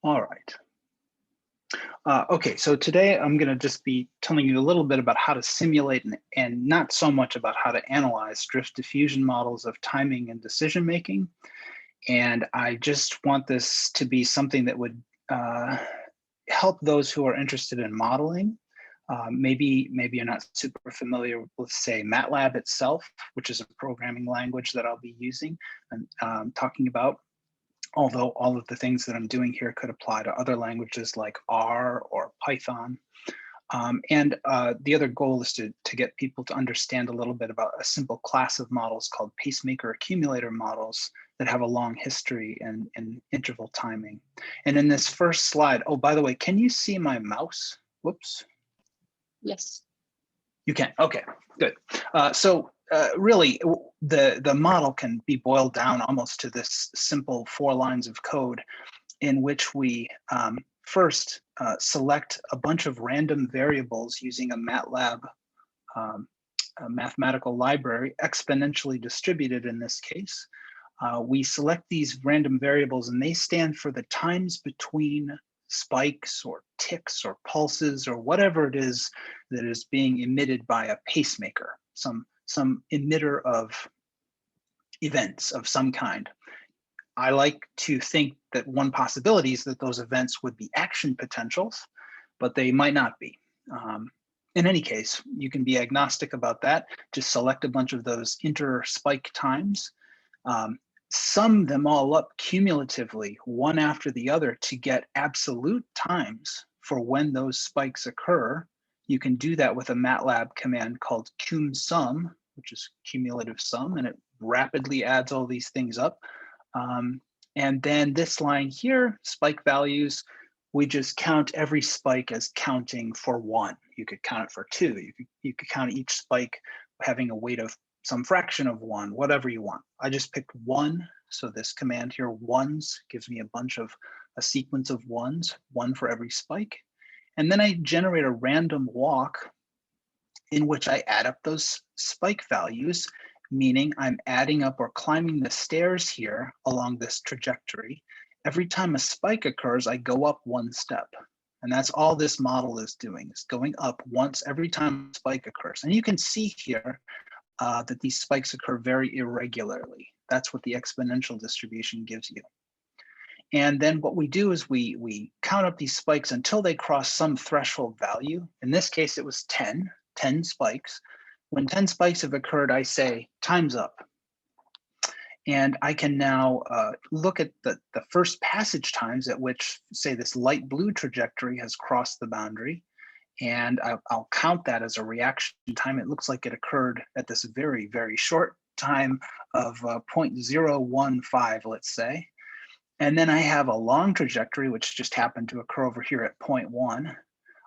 All right. Okay, so today I'm going to just be telling you a little bit about how to simulate and not so much about how to analyze drift diffusion models of timing and decision making. And I just want this to be something that would help those who are interested in modeling. Maybe you're not super familiar with, say, Matlab itself, which is a programming language that I'll be using and talking about. Although all of the things that I'm doing here could apply to other languages like R or Python. The other goal is to get people to understand a little bit about a simple class of models called pacemaker accumulator models that have a long history in interval timing. And in this first slide, oh, by the way, can you see my mouse? Whoops. Yes. You can, okay, good. Really, the model can be boiled down almost to this simple 4 lines of code in which we first select a bunch of random variables using a Matlab a mathematical library, exponentially distributed in this case. We select these random variables and they stand for the times between spikes or ticks or pulses or whatever it is that is being emitted by a pacemaker, some emitter of events of some kind. I like to think that one possibility is that those events would be action potentials, but they might not be. In any case, you can be agnostic about that. Just select a bunch of those inter-spike times, sum them all up cumulatively, one after the other, to get absolute times for when those spikes occur. You can do that with a Matlab command called cumsum, which is cumulative sum, and it rapidly adds all these things up. And then this line here, spike values, we just count every spike as counting for 1. You could count it for 2. You could count each spike having a weight of some fraction of 1, whatever you want. I just picked 1. So this command here, ones, gives me a sequence of ones, 1 for every spike. And then I generate a random walk in which I add up those spike values, meaning I'm adding up or climbing the stairs here along this trajectory. Every time a spike occurs, I go up 1 step. And that's all this model is doing, is going up once every time a spike occurs. And you can see here that these spikes occur very irregularly. That's what the exponential distribution gives you. And then what we do is we count up these spikes until they cross some threshold value. In this case, it was 10 spikes. When 10 spikes have occurred, I say time's up. And I can now look at the first passage times at which, say, this light blue trajectory has crossed the boundary. And I'll count that as a reaction time. It looks like it occurred at this very, very short time of 0.015, let's say. And then I have a long trajectory, which just happened to occur over here at 0.1.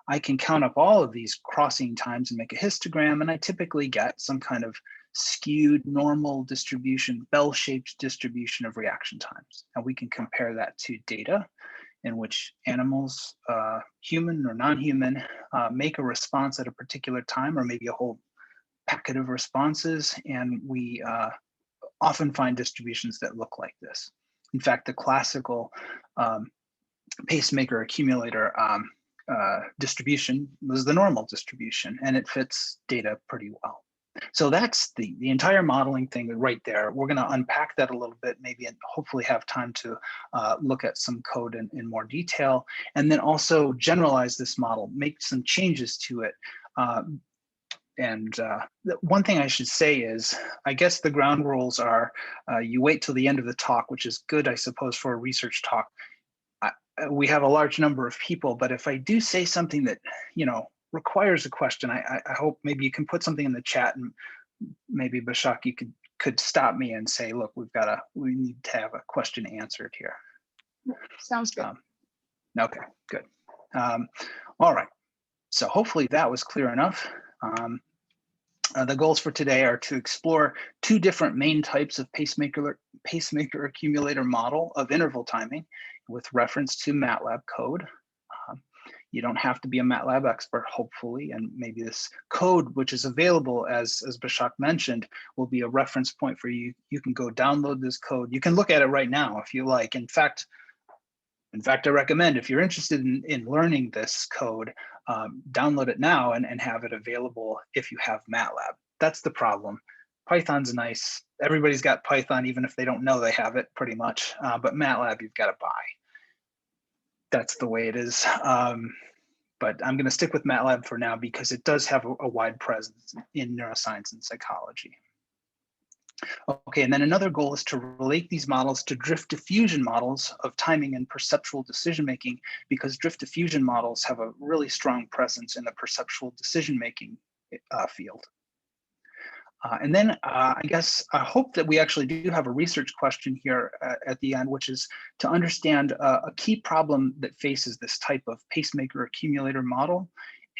I can count up all of these crossing times and make a histogram, and I typically get some kind of skewed normal distribution, bell-shaped distribution of reaction times. And we can compare that to data in which animals, human or non-human, make a response at a particular time, or maybe a whole packet of responses, and we often find distributions that look like this. In fact, the classical pacemaker accumulator distribution was the normal distribution, and it fits data pretty well. So that's the entire modeling thing right there. We're going to unpack that a little bit, maybe, and hopefully have time to look at some code in more detail, and then also generalize this model, make some changes to it. One thing I should say is, I guess the ground rules are you wait till the end of the talk, which is good, I suppose, for a research talk. We have a large number of people, but if I do say something that, requires a question, I hope maybe you can put something in the chat, and maybe Bashak, you could stop me and say, look, we need to have a question answered here. Sounds good. Okay, good. All right, so hopefully that was clear enough. The goals for today are to explore 2 different main types of pacemaker accumulator model of interval timing with reference to Matlab code. You don't have to be a Matlab expert, hopefully, and maybe this code, which is available, as Bashak mentioned, will be a reference point for you. You can go download this code. You can look at it right now if you like. In fact, In fact, I recommend if you're interested in learning this code, download it now and have it available if you have Matlab. That's the problem. Python's nice. Everybody's got Python, even if they don't know they have it, pretty much. But Matlab, you've got to buy. That's the way it is. But I'm going to stick with Matlab for now because it does have a wide presence in neuroscience and psychology. Okay, and then another goal is to relate these models to drift diffusion models of timing and perceptual decision-making, because drift diffusion models have a really strong presence in the perceptual decision-making field. And then I guess I hope that we actually do have a research question here at the end, which is to understand a key problem that faces this type of pacemaker accumulator model,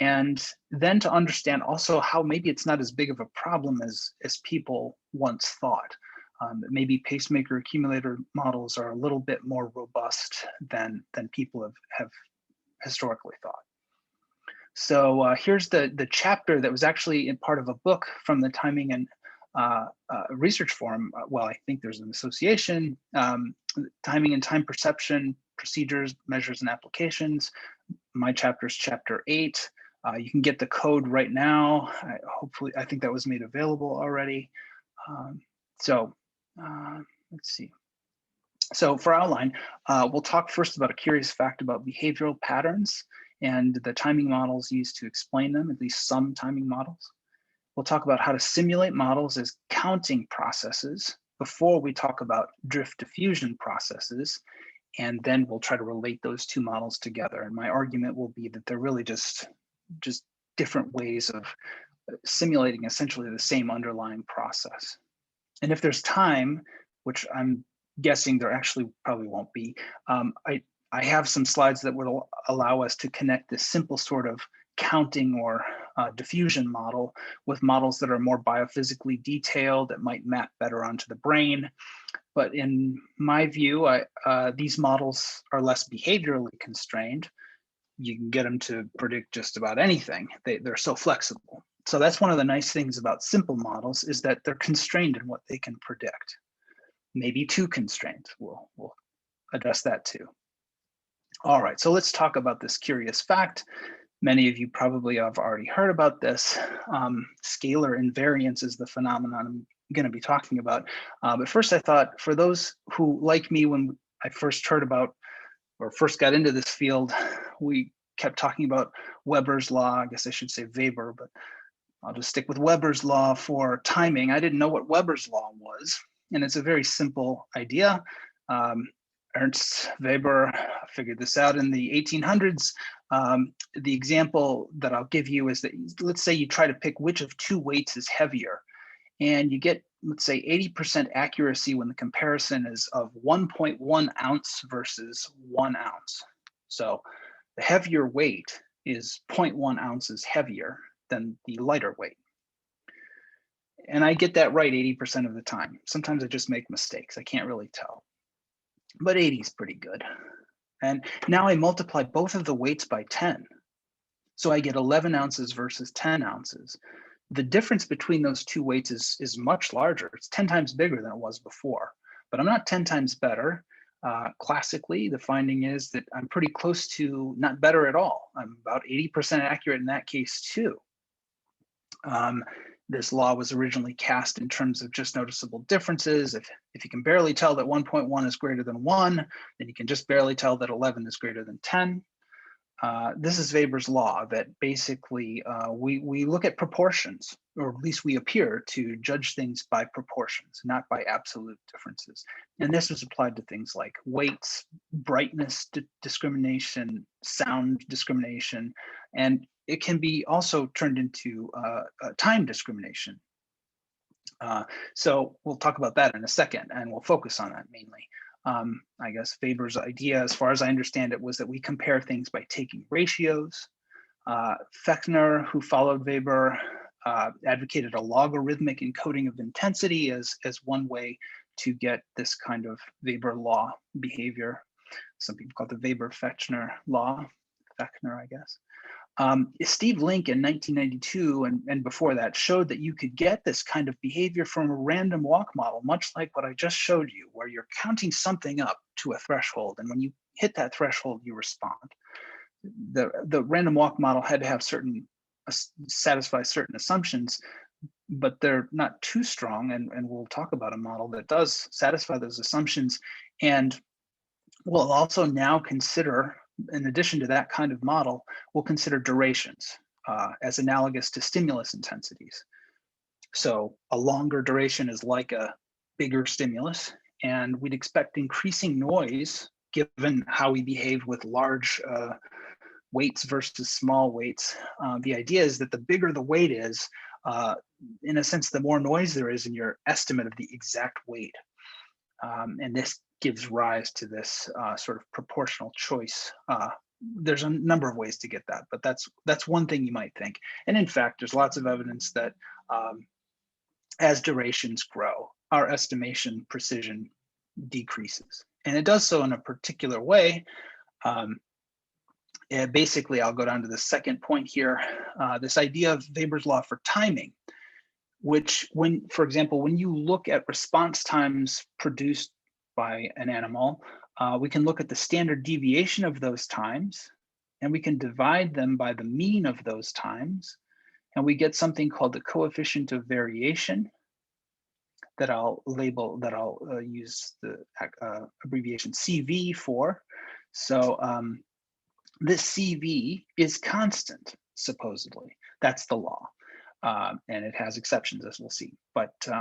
and then to understand also how maybe it's not as big of a problem as people once thought. Maybe pacemaker accumulator models are a little bit more robust than people have historically thought. So here's the chapter that was actually in part of a book from the Timing and Research Forum. Well, I think there's an association, Timing and Time Perception, Procedures, Measures, and Applications. My chapter is chapter 8. You can get the code right now. Hopefully, I think that was made available already. Let's see. So for outline, we'll talk first about a curious fact about behavioral patterns and the timing models used to explain them, at least some timing models. We'll talk about how to simulate models as counting processes before we talk about drift diffusion processes, and then we'll try to relate those two models together. And my argument will be that they're really just different ways of simulating essentially the same underlying process. And if there's time, which I'm guessing there actually probably won't be, I have some slides that will allow us to connect this simple sort of counting or diffusion model with models that are more biophysically detailed that might map better onto the brain. But in my view, these models are less behaviorally constrained. You can get them to predict just about anything. They're so flexible. So that's one of the nice things about simple models, is that they're constrained in what they can predict. Maybe too constrained. We'll address that too. All right, so let's talk about this curious fact. Many of you probably have already heard about this. Scalar invariance is the phenomenon I'm going to be talking about. But first, I thought for those who, like me, when I first heard about or first got into this field, we kept talking about Weber's law. I guess I should say Weber, but I'll just stick with Weber's law for timing. I didn't know what Weber's law was, and it's a very simple idea. Ernst Weber figured this out in the 1800s. The example that I'll give you is that, let's say you try to pick which of two weights is heavier, and you get, let's say, 80% accuracy when the comparison is of 1.1 ounce versus 1 ounce. So the heavier weight is 0.1 ounces heavier than the lighter weight. And I get that right 80% of the time. Sometimes I just make mistakes. I can't really tell. But 80 is pretty good. And now I multiply both of the weights by 10. So I get 11 ounces versus 10 ounces. The difference between those two weights is much larger. It's 10 times bigger than it was before. But I'm not 10 times better. Classically, the finding is that I'm pretty close to not better at all. I'm about 80% accurate in that case too. This law was originally cast in terms of just noticeable differences. If you can barely tell that 1.1 is greater than 1, then you can just barely tell that 11 is greater than 10. This is Weber's law, that basically we look at proportions, or at least we appear to judge things by proportions, not by absolute differences. And this was applied to things like weights, brightness discrimination, sound discrimination, and it can be also turned into time discrimination. So we'll talk about that in a second, and we'll focus on that mainly. I guess Weber's idea, as far as I understand it, was that we compare things by taking ratios. Fechner, who followed Weber, advocated a logarithmic encoding of intensity as one way to get this kind of Weber law behavior. Some people call it the Weber-Fechner law, Fechner, I guess. Steve Link in 1992 and before that showed that you could get this kind of behavior from a random walk model, much like what I just showed you, where you're counting something up to a threshold. And when you hit that threshold, you respond. The random walk model had to have satisfy certain assumptions, but they're not too strong. And we'll talk about a model that does satisfy those assumptions. And we'll also now consider, in addition to that kind of model, we'll consider durations as analogous to stimulus intensities. So a longer duration is like a bigger stimulus, and we'd expect increasing noise given how we behave with large weights versus small weights. The idea is that the bigger the weight is, in a sense, the more noise there is in your estimate of the exact weight. And this gives rise to this sort of proportional choice. There's a number of ways to get that, but that's one thing you might think. And in fact, there's lots of evidence that as durations grow, our estimation precision decreases. And it does so in a particular way. Basically, I'll go down to the second point here, this idea of Weber's law for timing, which for example, when you look at response times produced by an animal, we can look at the standard deviation of those times, and we can divide them by the mean of those times, and we get something called the coefficient of variation that I'll use the abbreviation CV for. So this CV is constant, supposedly. That's the law. And it has exceptions, as we'll see. But what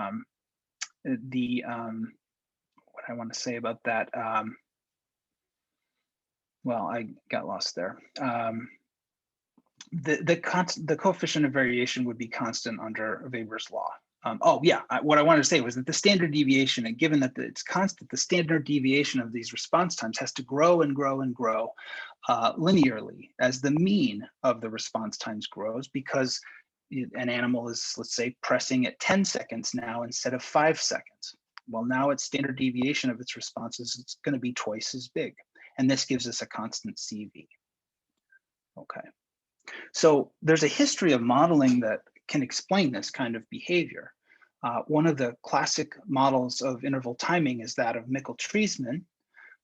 I want to say about that, well, I got lost there. The coefficient of variation would be constant under Weber's law. What I wanted to say was that the standard deviation, and given that it's constant, the standard deviation of these response times has to grow and grow and grow linearly as the mean of the response times grows, because an animal is, let's say, pressing at 10 seconds now instead of 5 seconds. Well, now its standard deviation of its responses is going to be twice as big. And this gives us a constant CV. Okay. So there's a history of modeling that can explain this kind of behavior. One of the classic models of interval timing is that of Mikkel-Treisman,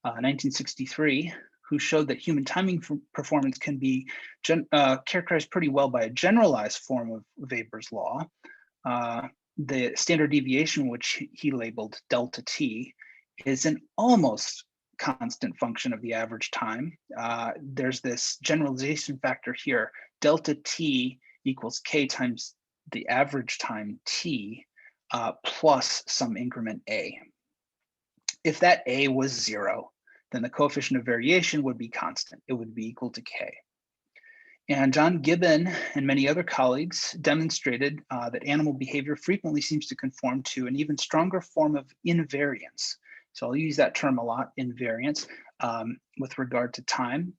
1963, who showed that human timing performance can be characterized pretty well by a generalized form of Weber's law. The standard deviation, which he labeled delta t, is an almost constant function of the average time. There's this generalization factor here, delta t equals k times the average time t plus some increment a. If that a was 0, then the coefficient of variation would be constant. It would be equal to k. And John Gibbon and many other colleagues demonstrated that animal behavior frequently seems to conform to an even stronger form of invariance. So I'll use that term a lot, invariance, with regard to time.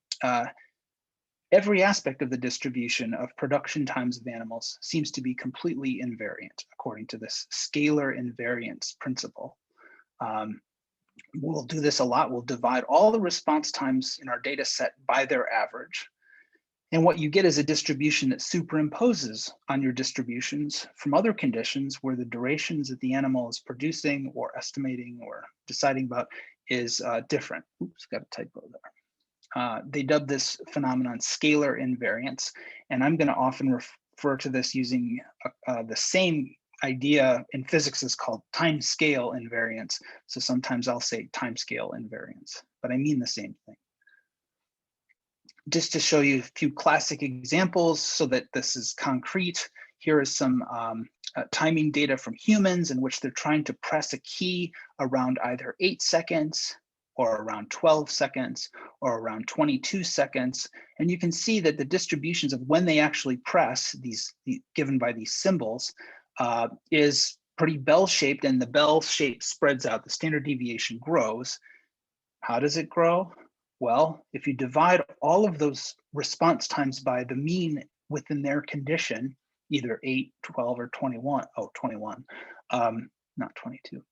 Every aspect of the distribution of production times of animals seems to be completely invariant, according to this scalar invariance principle. We'll do this a lot. We'll divide all the response times in our data set by their average. And what you get is a distribution that superimposes on your distributions from other conditions where the durations that the animal is producing or estimating or deciding about is different. Oops, got a typo there. They dub this phenomenon scalar invariance, and I'm going to often refer to this using the same idea in physics is called time scale invariance. So sometimes I'll say time scale invariance, but I mean the same thing. Just to show you a few classic examples so that this is concrete, here is some timing data from humans in which they're trying to press a key around either 8 seconds or around 12 seconds or around 22 seconds. And you can see that the distributions of when they actually press, these given by these symbols, is pretty bell-shaped, and the bell shape spreads out. The standard deviation grows. How does it grow? Well, if you divide all of those response times by the mean within their condition, either 8, 12, or 21, not 22,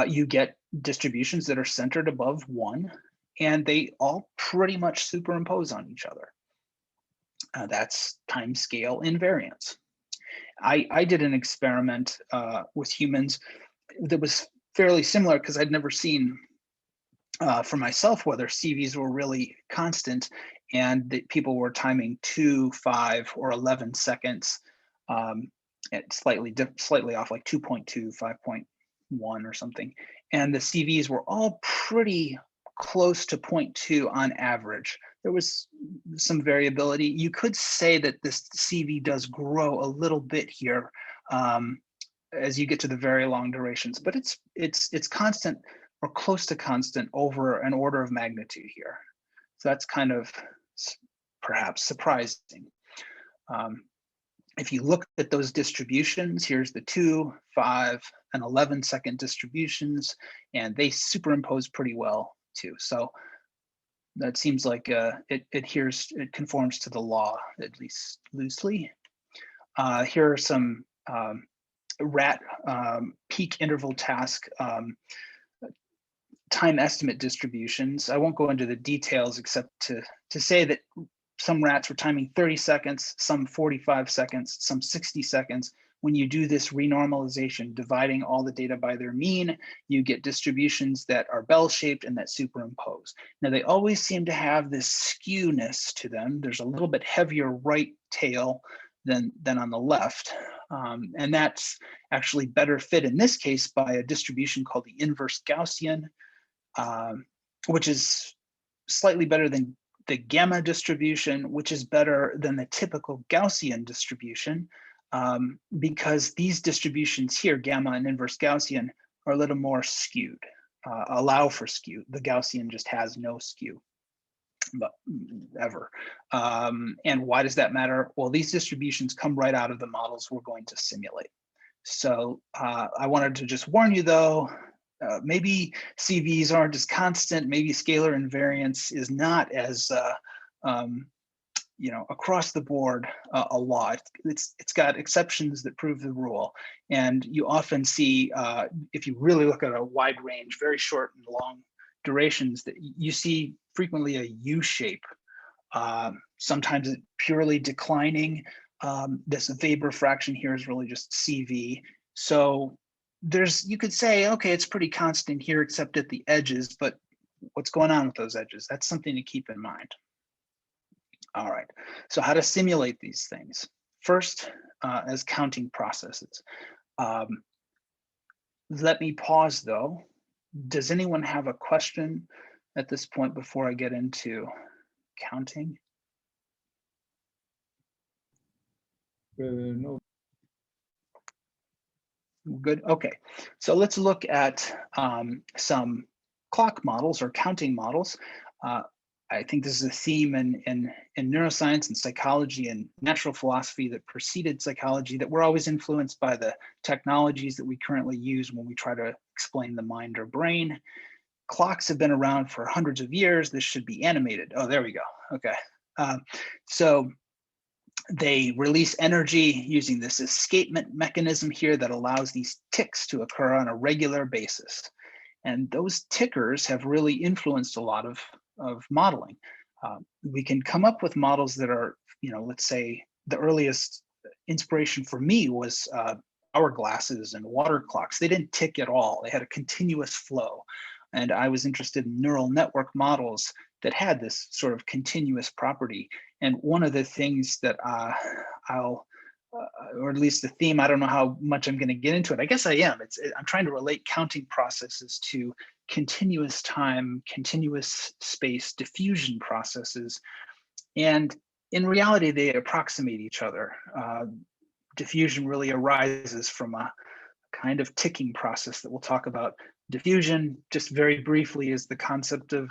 you get distributions that are centered above 1, and they all pretty much superimpose on each other. That's time scale invariance. I did an experiment with humans that was fairly similar because I'd never seen for myself whether CVs were really constant and that people were timing 2, 5, or 11 seconds at slightly off, like 2.2, 5.1 or something. And the CVs were all pretty close to 0.2 on average. There was some variability. You could say that this CV does grow a little bit here as you get to the very long durations, but it's constant or close to constant over an order of magnitude here. So that's kind of perhaps surprising. If you look at those distributions, here's the 2, 5, and 11 second distributions, and they superimpose pretty well too. So that seems like it conforms to the law, at least loosely. Here are some rat peak interval task time estimate distributions. I won't go into the details except to say that some rats were timing 30 seconds, some 45 seconds, some 60 seconds. When you do this renormalization, dividing all the data by their mean, you get distributions that are bell-shaped and that superimpose. Now, they always seem to have this skewness to them. There's a little bit heavier right tail than on the left. And that's actually better fit in this case by a distribution called the inverse Gaussian, which is slightly better than the gamma distribution, which is better than the typical Gaussian distribution, because these distributions here, gamma and inverse Gaussian, are a little more skewed, allow for skew. The Gaussian just has no skew, but ever. And why does that matter? Well, these distributions come right out of the models we're going to simulate. So I wanted to just warn you though, maybe CVs aren't as constant, maybe scalar invariance is not as across the board a law. It's got exceptions that prove the rule. And you often see, if you really look at a wide range, very short and long durations, that you see frequently a U shape. Sometimes it's purely declining. This Weber fraction here is really just CV. So you could say, okay, it's pretty constant here except at the edges, but what's going on with those edges? That's something to keep in mind. All right, so how to simulate these things? First, as counting processes. Let me pause though. Does anyone have a question at this point before I get into counting? No. Good, okay. So let's look at some clock models or counting models. I think this is a theme in neuroscience and psychology and natural philosophy that preceded psychology, that we're always influenced by the technologies that we currently use when we try to explain the mind or brain. Clocks have been around for hundreds of years. This should be animated. Oh, there we go. Okay. So they release energy using this escapement mechanism here that allows these ticks to occur on a regular basis. And those tickers have really influenced a lot of modeling. We can come up with models that are, let's say the earliest inspiration for me was hourglasses and water clocks. They didn't tick at all. They had a continuous flow. And I was interested in neural network models that had this sort of continuous property. And one of the things that or at least the theme, I don't know how much I'm going to get into it. I guess I am. I'm trying to relate counting processes to continuous time, continuous space, diffusion processes. And in reality, they approximate each other. Diffusion really arises from a kind of ticking process that we'll talk about. Diffusion, just very briefly, is the concept of,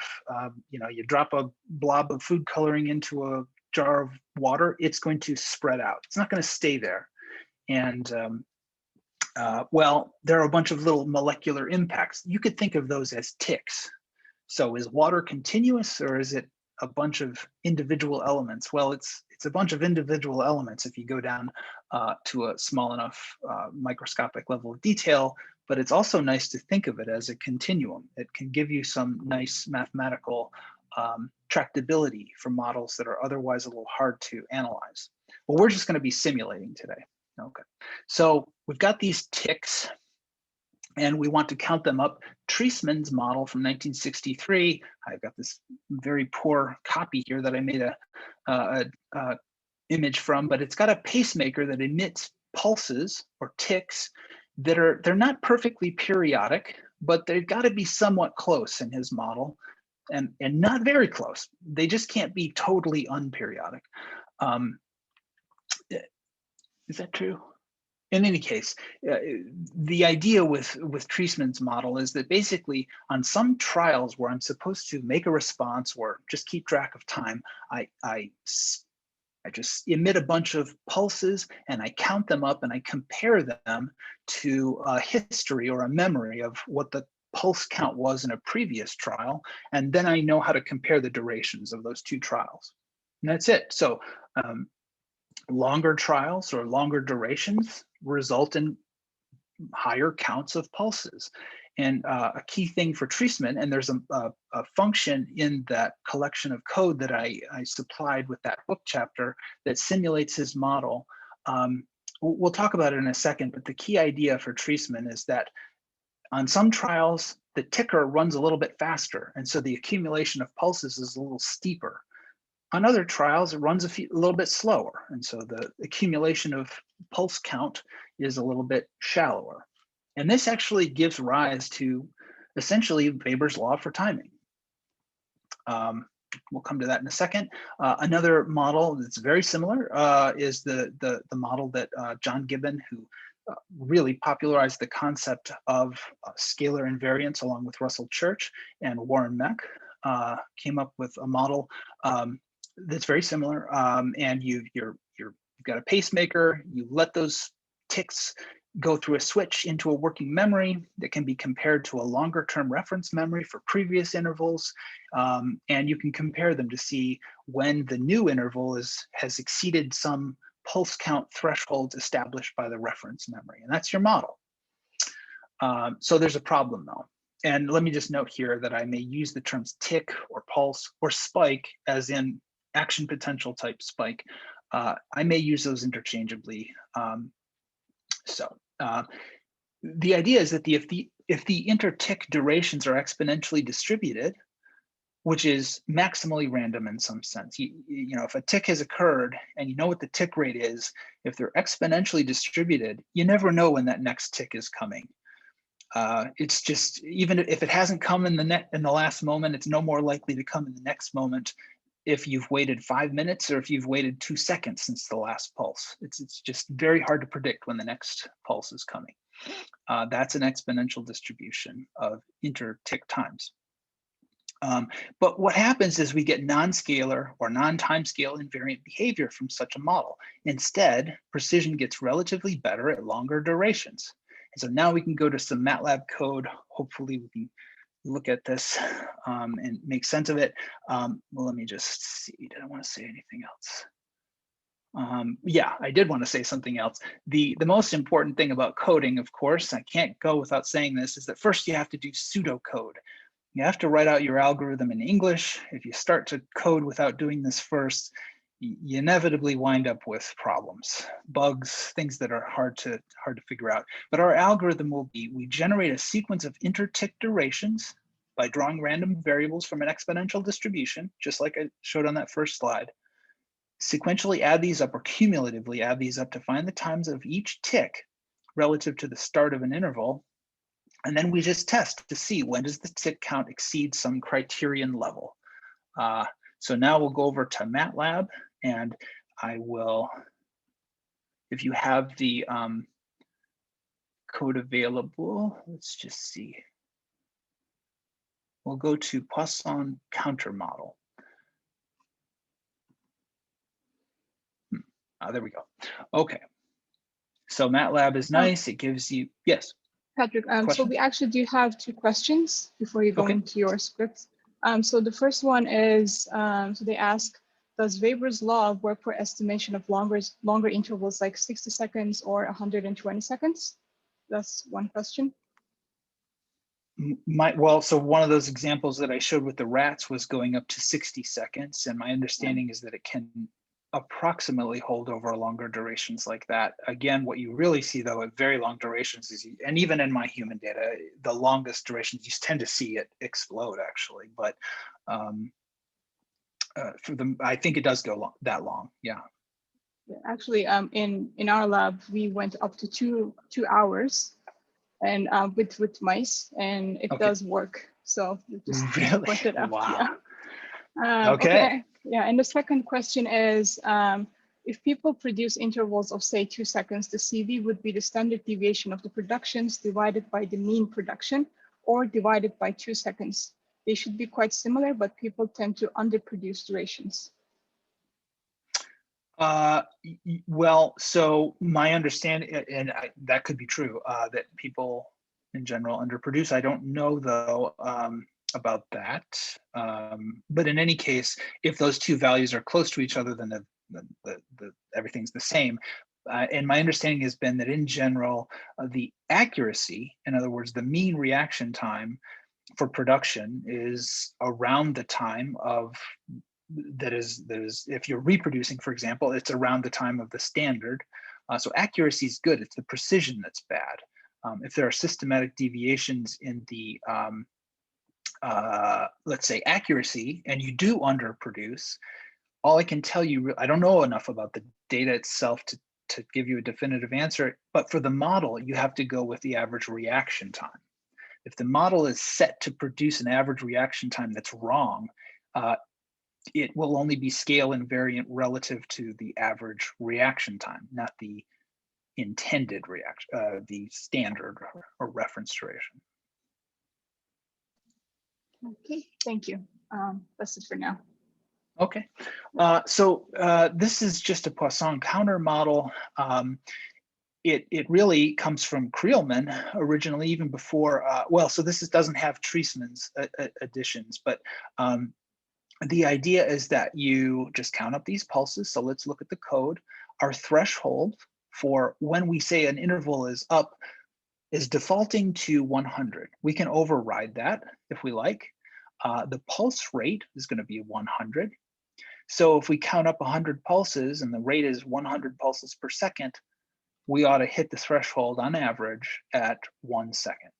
you drop a blob of food coloring into a jar of water, it's going to spread out. It's not going to stay there. And well, there are a bunch of little molecular impacts. You could think of those as ticks. So is water continuous, or is it a bunch of individual elements? Well, it's a bunch of individual elements if you go down to a small enough microscopic level of detail, but it's also nice to think of it as a continuum. It can give you some nice mathematical tractability for models that are otherwise a little hard to analyze. Well, we're just going to be simulating today. Okay, so we've got these ticks, and we want to count them up. Treisman's model from 1963, I've got this very poor copy here that I made a image from, but it's got a pacemaker that emits pulses or ticks that they're not perfectly periodic, but they've got to be somewhat close in his model, and not very close. They just can't be totally unperiodic. Is that true? In any case, the idea with Treisman's model is that basically on some trials where I'm supposed to make a response or just keep track of time, I just emit a bunch of pulses and I count them up and I compare them to a history or a memory of what the pulse count was in a previous trial. And then I know how to compare the durations of those two trials. And that's it. So longer trials or longer durations result in higher counts of pulses. And a key thing for Treisman, and there's a function in that collection of code that I supplied with that book chapter that simulates his model. We'll talk about it in a second, but the key idea for Treisman is that on some trials, the ticker runs a little bit faster, and so the accumulation of pulses is a little steeper. On other trials, it runs a little bit slower, and so the accumulation of pulse count is a little bit shallower. And this actually gives rise to essentially Weber's law for timing. We'll come to that in a second. Another model that's very similar is the model that John Gibbon, who really popularized the concept of scalar invariance along with Russell Church and Warren Meck, came up with a model that's very similar. And you've got a pacemaker, you let those ticks go through a switch into a working memory that can be compared to a longer term reference memory for previous intervals. And you can compare them to see when the new interval has exceeded some pulse count thresholds established by the reference memory. And that's your model. So there's a problem though. And let me just note here that I may use the terms tick or pulse or spike as in action potential type spike. I may use those interchangeably. The idea is that if the inter-tick durations are exponentially distributed, which is maximally random in some sense, you know, if a tick has occurred and you know what the tick rate is, if they're exponentially distributed, you never know when that next tick is coming. It's just, even if it hasn't come in the last moment, it's no more likely to come in the next moment if you've waited 5 minutes or if you've waited 2 seconds since the last pulse. It's just very hard to predict when the next pulse is coming. That's an exponential distribution of inter-tick times. But what happens is we get non-scalar or non-timescale invariant behavior from such a model. Instead, precision gets relatively better at longer durations. And so now we can go to some Matlab code. Hopefully we can look at this and make sense of it. Well, let me just see, did I want to say anything else? Yeah, I did want to say something else. The most important thing about coding, of course, I can't go without saying this, is that first you have to do pseudocode. You have to write out your algorithm in English. If you start to code without doing this first, you inevitably wind up with problems, bugs, things that are hard to figure out. But our algorithm will be, we generate a sequence of inter-tick durations by drawing random variables from an exponential distribution, just like I showed on that first slide. Sequentially add these up or cumulatively add these up to find the times of each tick relative to the start of an interval. And then we just test to see when does the tick count exceed some criterion level. So now we'll go over to Matlab, and I will, if you have the code available, let's just see. We'll go to Poisson counter model. There we go. Okay. So Matlab is nice. It gives you, yes. Patrick, so we actually do have 2 questions before you go into your script. So the first one is, so they ask, does Weber's law work for estimation of longer intervals like 60 seconds or 120 seconds? That's one question. Well, so one of those examples that I showed with the rats was going up to 60 seconds. And my understanding is that it can approximately hold over longer durations like that. Again, what you really see though at very long durations is, and even in my human data, the longest durations, you tend to see it explode actually, but I think it does go that long, yeah. Actually, in our lab, we went up to two hours, and with mice, and it does work. So just really point it out. wow. Yeah. Okay. Yeah. And the second question is, if people produce intervals of say 2 seconds, the CV would be the standard deviation of the productions divided by the mean production, or divided by 2 seconds. They should be quite similar, but people tend to underproduce durations. Well, so my understanding, and that could be true, that people in general underproduce. I don't know though about that. But in any case, if those two values are close to each other, then everything's the same. And my understanding has been that in general, the accuracy, in other words, the mean reaction time for production is around the time of that is if you're reproducing, for example, it's around the time of the standard. So accuracy is good, it's the precision that's bad. If there are systematic deviations in the let's say accuracy, and you do underproduce, all I can tell you, I don't know enough about the data itself to give you a definitive answer, but for the model, you have to go with the average reaction time. If the model is set to produce an average reaction time that's wrong, it will only be scale invariant relative to the average reaction time, not the intended reaction, the standard or reference duration. Okay, thank you. That's it for now. Okay, so this is just a Poisson counter model. It really comes from Creelman originally, even before, well, so this doesn't have Treisman's additions, but the idea is that you just count up these pulses. So let's look at the code. Our threshold for when we say an interval is up is defaulting to 100. We can override that if we like. The pulse rate is going to be 100. So if we count up 100 pulses and the rate is 100 pulses per second, we ought to hit the threshold on average at 1 second.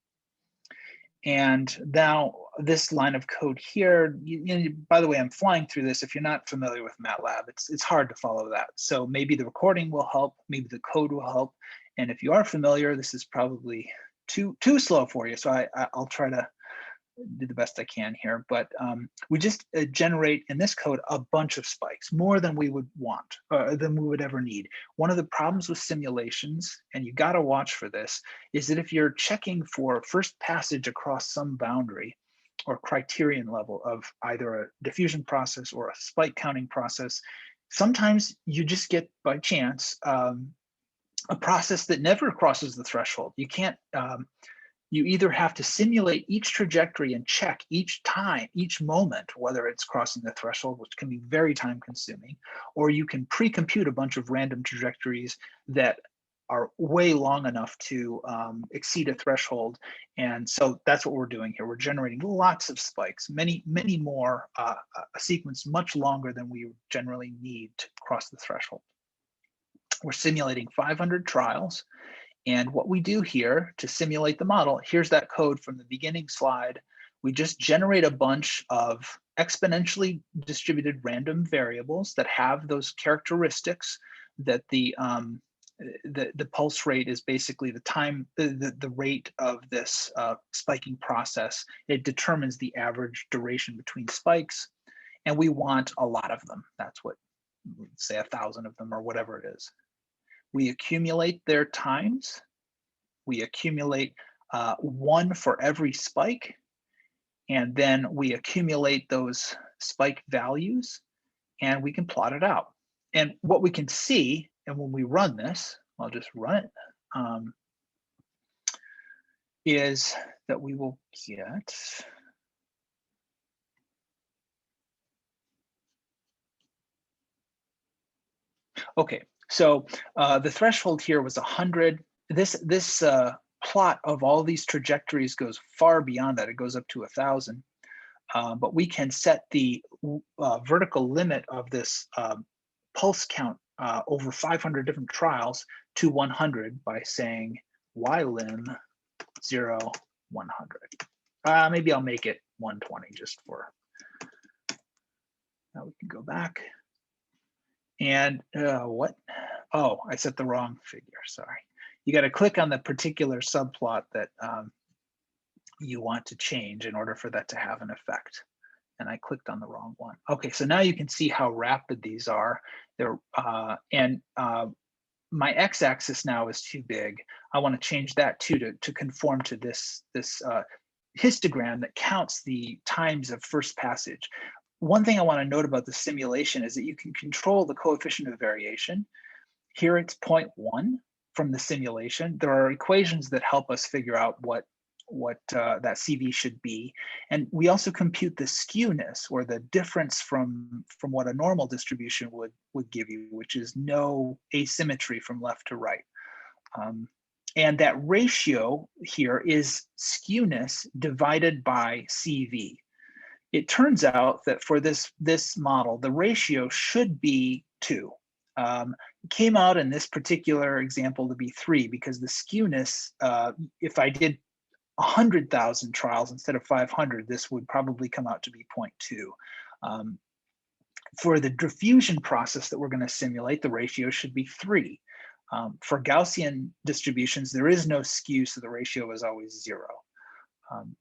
And now this line of code here, by the way, I'm flying through this. If you're not familiar with Matlab, it's hard to follow that. So maybe the recording will help, maybe the code will help. And if you are familiar, this is probably too slow for you. So I'll try to do the best I can here, but we just generate in this code a bunch of spikes, more than we would want, than we would ever need. One of the problems with simulations, and you got to watch for this, is that if you're checking for first passage across some boundary or criterion level of either a diffusion process or a spike counting process, sometimes you just get by chance a process that never crosses the threshold. You can't, you either have to simulate each trajectory and check each time, each moment, whether it's crossing the threshold, which can be very time consuming, or you can pre-compute a bunch of random trajectories that are way long enough to exceed a threshold. And so that's what we're doing here. We're generating lots of spikes, many more, a sequence much longer than we generally need to cross the threshold. We're simulating 500 trials. And what we do here to simulate the model, here's that code from the beginning slide. We just generate a bunch of exponentially distributed random variables that have those characteristics that the pulse rate is basically the time, the rate of this spiking process. It determines the average duration between spikes, and we want a lot of them. That's what, say 1,000 of them or whatever it is. We accumulate their times. We accumulate one for every spike, and then we accumulate those spike values, and we can plot it out. And what we can see, and when we run this, I'll just run it, is that we will get, okay, so the threshold here was 100. This plot of all these trajectories goes far beyond that. It goes up to 1,000. But we can set the vertical limit of this pulse count over 500 different trials to 100 by saying ylim 0, 100. Maybe I'll make it 120 just for, now we can go back. And what? Oh, I set the wrong figure, sorry. You got to click on the particular subplot that you want to change in order for that to have an effect. And I clicked on the wrong one. Okay, so now you can see how rapid these are. They're my x-axis now is too big. I want to change that too to conform to this histogram that counts the times of first passage. One thing I want to note about the simulation is that you can control the coefficient of variation. Here it's 0.1 from the simulation. There are equations that help us figure out what that CV should be. And we also compute the skewness, or the difference from what a normal distribution would give you, which is no asymmetry from left to right. And that ratio here is skewness divided by CV. It turns out that for this model, the ratio should be 2. It came out in this particular example to be 3 because the skewness, if I did 100,000 trials instead of 500, this would probably come out to be 0.2. For the diffusion process that we're going to simulate, the ratio should be 3. For Gaussian distributions, there is no skew, so the ratio is always 0.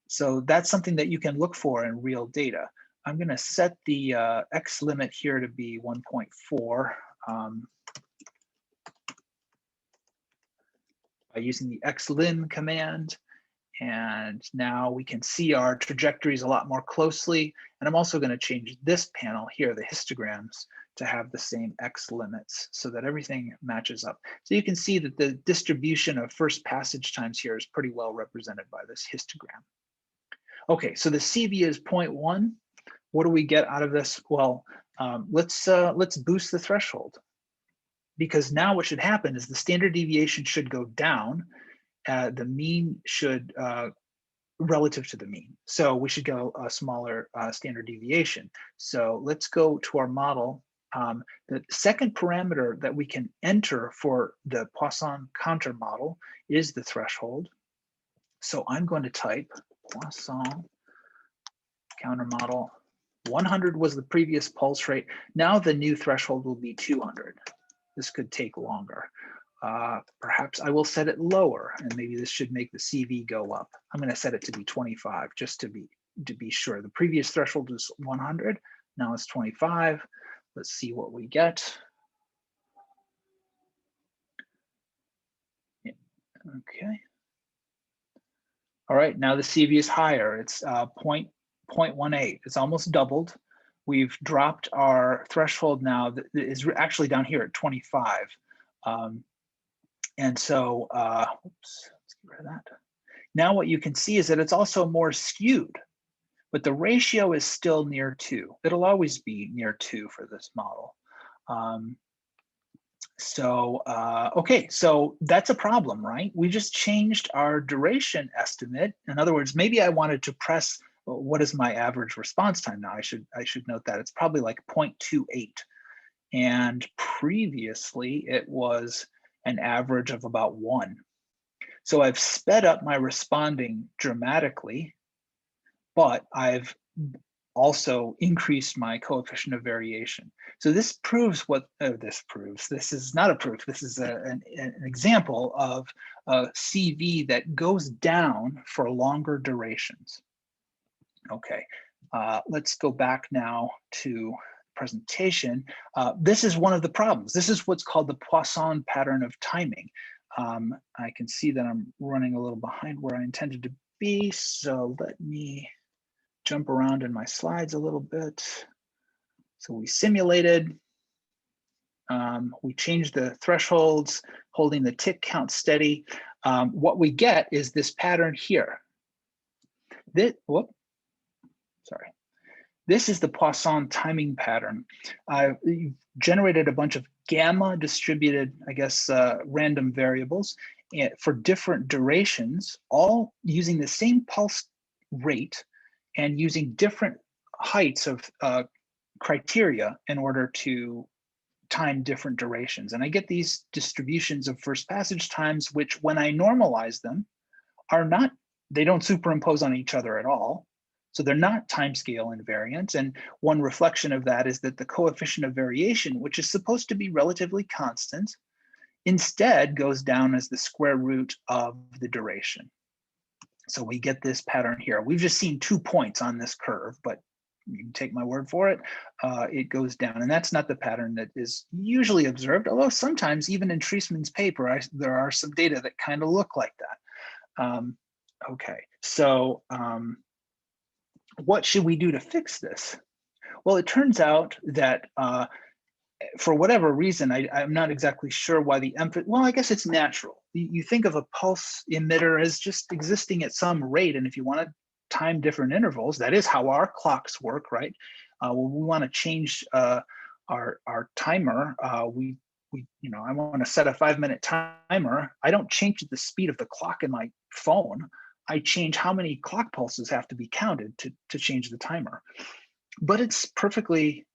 So that's something that you can look for in real data. I'm going to set the X limit here to be 1.4 by using the xlim command. And now we can see our trajectories a lot more closely. And I'm also going to change this panel here, the histograms, to have the same X limits so that everything matches up. So you can see that the distribution of first passage times here is pretty well represented by this histogram. Okay, so the CV is 0.1. What do we get out of this? Well, let's boost the threshold, because now what should happen is the standard deviation should go down. The mean should, relative to the mean. So we should go a smaller standard deviation. So let's go to our model. The second parameter that we can enter for the Poisson counter model is the threshold. So I'm going to type Poisson counter model. 100 was the previous pulse rate. Now the new threshold will be 200. This could take longer. Perhaps I will set it lower, and maybe this should make the CV go up. I'm going to set it to be 25 just to be sure. The previous threshold was 100. Now it's 25. Let's see what we get. Yeah. Okay. All right, now the CV is higher. It's 0.18. It's almost doubled. We've dropped our threshold now that is actually down here at 25. And so, oops, let's get rid of that. Now what you can see is that it's also more skewed, but the ratio is still near 2. It'll always be near 2 for this model. Okay, so that's a problem, right? We just changed our duration estimate. In other words, maybe I wanted to press, what is my average response time now? I should note that it's probably like 0.28. And previously it was an average of about 1. So I've sped up my responding dramatically, but I've also increased my coefficient of variation. So this proves what this proves. This is not a proof. This is an example of a CV that goes down for longer durations. Okay, let's go back now to presentation. This is one of the problems. This is what's called the Poisson pattern of timing. I can see that I'm running a little behind where I intended to be, so let me jump around in my slides a little bit. So we simulated, we changed the thresholds, holding the tick count steady. What we get is this pattern here. This is the Poisson timing pattern. You've generated a bunch of gamma distributed, I guess, random variables for different durations, all using the same pulse rate and using different heights of criteria in order to time different durations. And I get these distributions of first passage times, which when I normalize them are not, they don't superimpose on each other at all. So they're not timescale invariant. And one reflection of that is that the coefficient of variation, which is supposed to be relatively constant, instead goes down as the square root of the duration. So we get this pattern here. We've just seen 2 points on this curve, but you can take my word for it. It goes down, and that's not the pattern that is usually observed, although sometimes even in Treisman's paper, there are some data that kind of look like that. Okay, so what should we do to fix this? Well, it turns out that for whatever reason, I'm not exactly sure why well, I guess it's natural. You think of a pulse emitter as just existing at some rate, and if you want to time different intervals, that is how our clocks work, right? When we want to change our timer, I want to set a 5-minute timer. I don't change the speed of the clock in my phone. I change how many clock pulses have to be counted to change the timer. But it's perfectly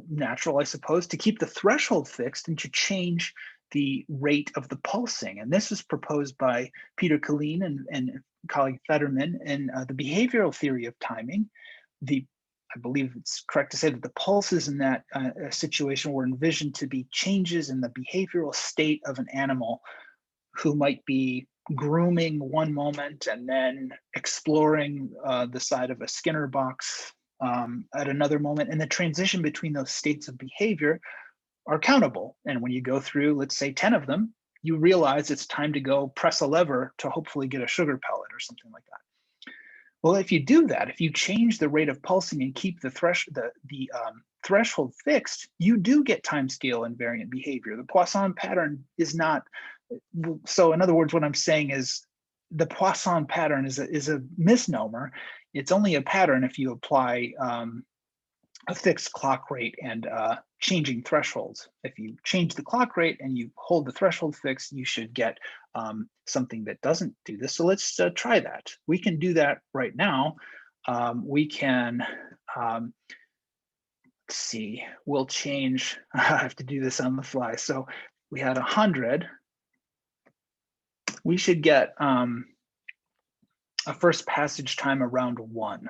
natural, I suppose, to keep the threshold fixed and to change the rate of the pulsing. And this was proposed by Peter Killeen and colleague Federman in the behavioral theory of timing. I believe it's correct to say that the pulses in that situation were envisioned to be changes in the behavioral state of an animal who might be grooming one moment and then exploring the side of a Skinner box at another moment. And the transition between those states of behavior are countable. And when you go through, let's say 10 of them, you realize it's time to go press a lever to hopefully get a sugar pellet or something like that. Well, if you do that, if you change the rate of pulsing and keep the threshold fixed, you do get timescale invariant behavior. The Poisson pattern is not. So in other words, what I'm saying is the Poisson pattern is a misnomer. It's only a pattern if you apply a fixed clock rate and changing thresholds. If you change the clock rate and you hold the threshold fixed, you should get something that doesn't do this. So let's try that. We can do that right now. We can, let's see, we'll change, I have to do this on the fly. So we had 100. We should get a first passage time around 1.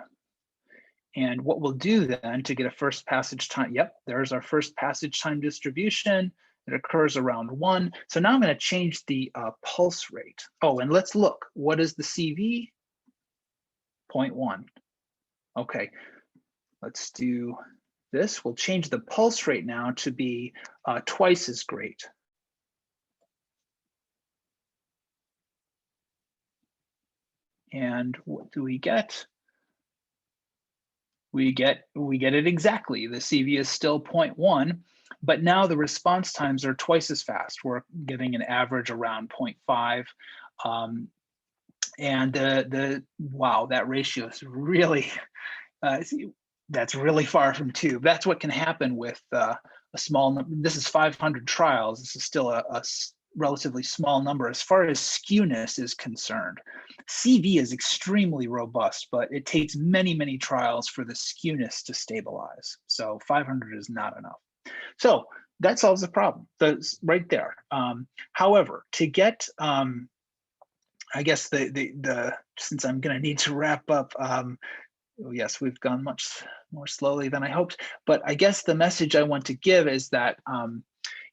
And what we'll do then to get a first passage time, yep, there's our first passage time distribution. It occurs around 1. So now I'm going to change the pulse rate. Oh, and let's look. What is the CV? 0.1. Okay, let's do this. We'll change the pulse rate now to be twice as great. And what do we get? We get it exactly. The CV is still 0.1, but now the response times are twice as fast. We're getting an average around 0.5. And wow, that ratio is really, that's really far from 2. That's what can happen with a small number. This is 500 trials. This is still a relatively small number as far as skewness is concerned. CV is extremely robust, but it takes many, many trials for the skewness to stabilize. So 500 is not enough. So that solves the problem. That's right there. However, to get, I guess since I'm going to need to wrap up, yes, we've gone much more slowly than I hoped, but I guess the message I want to give is that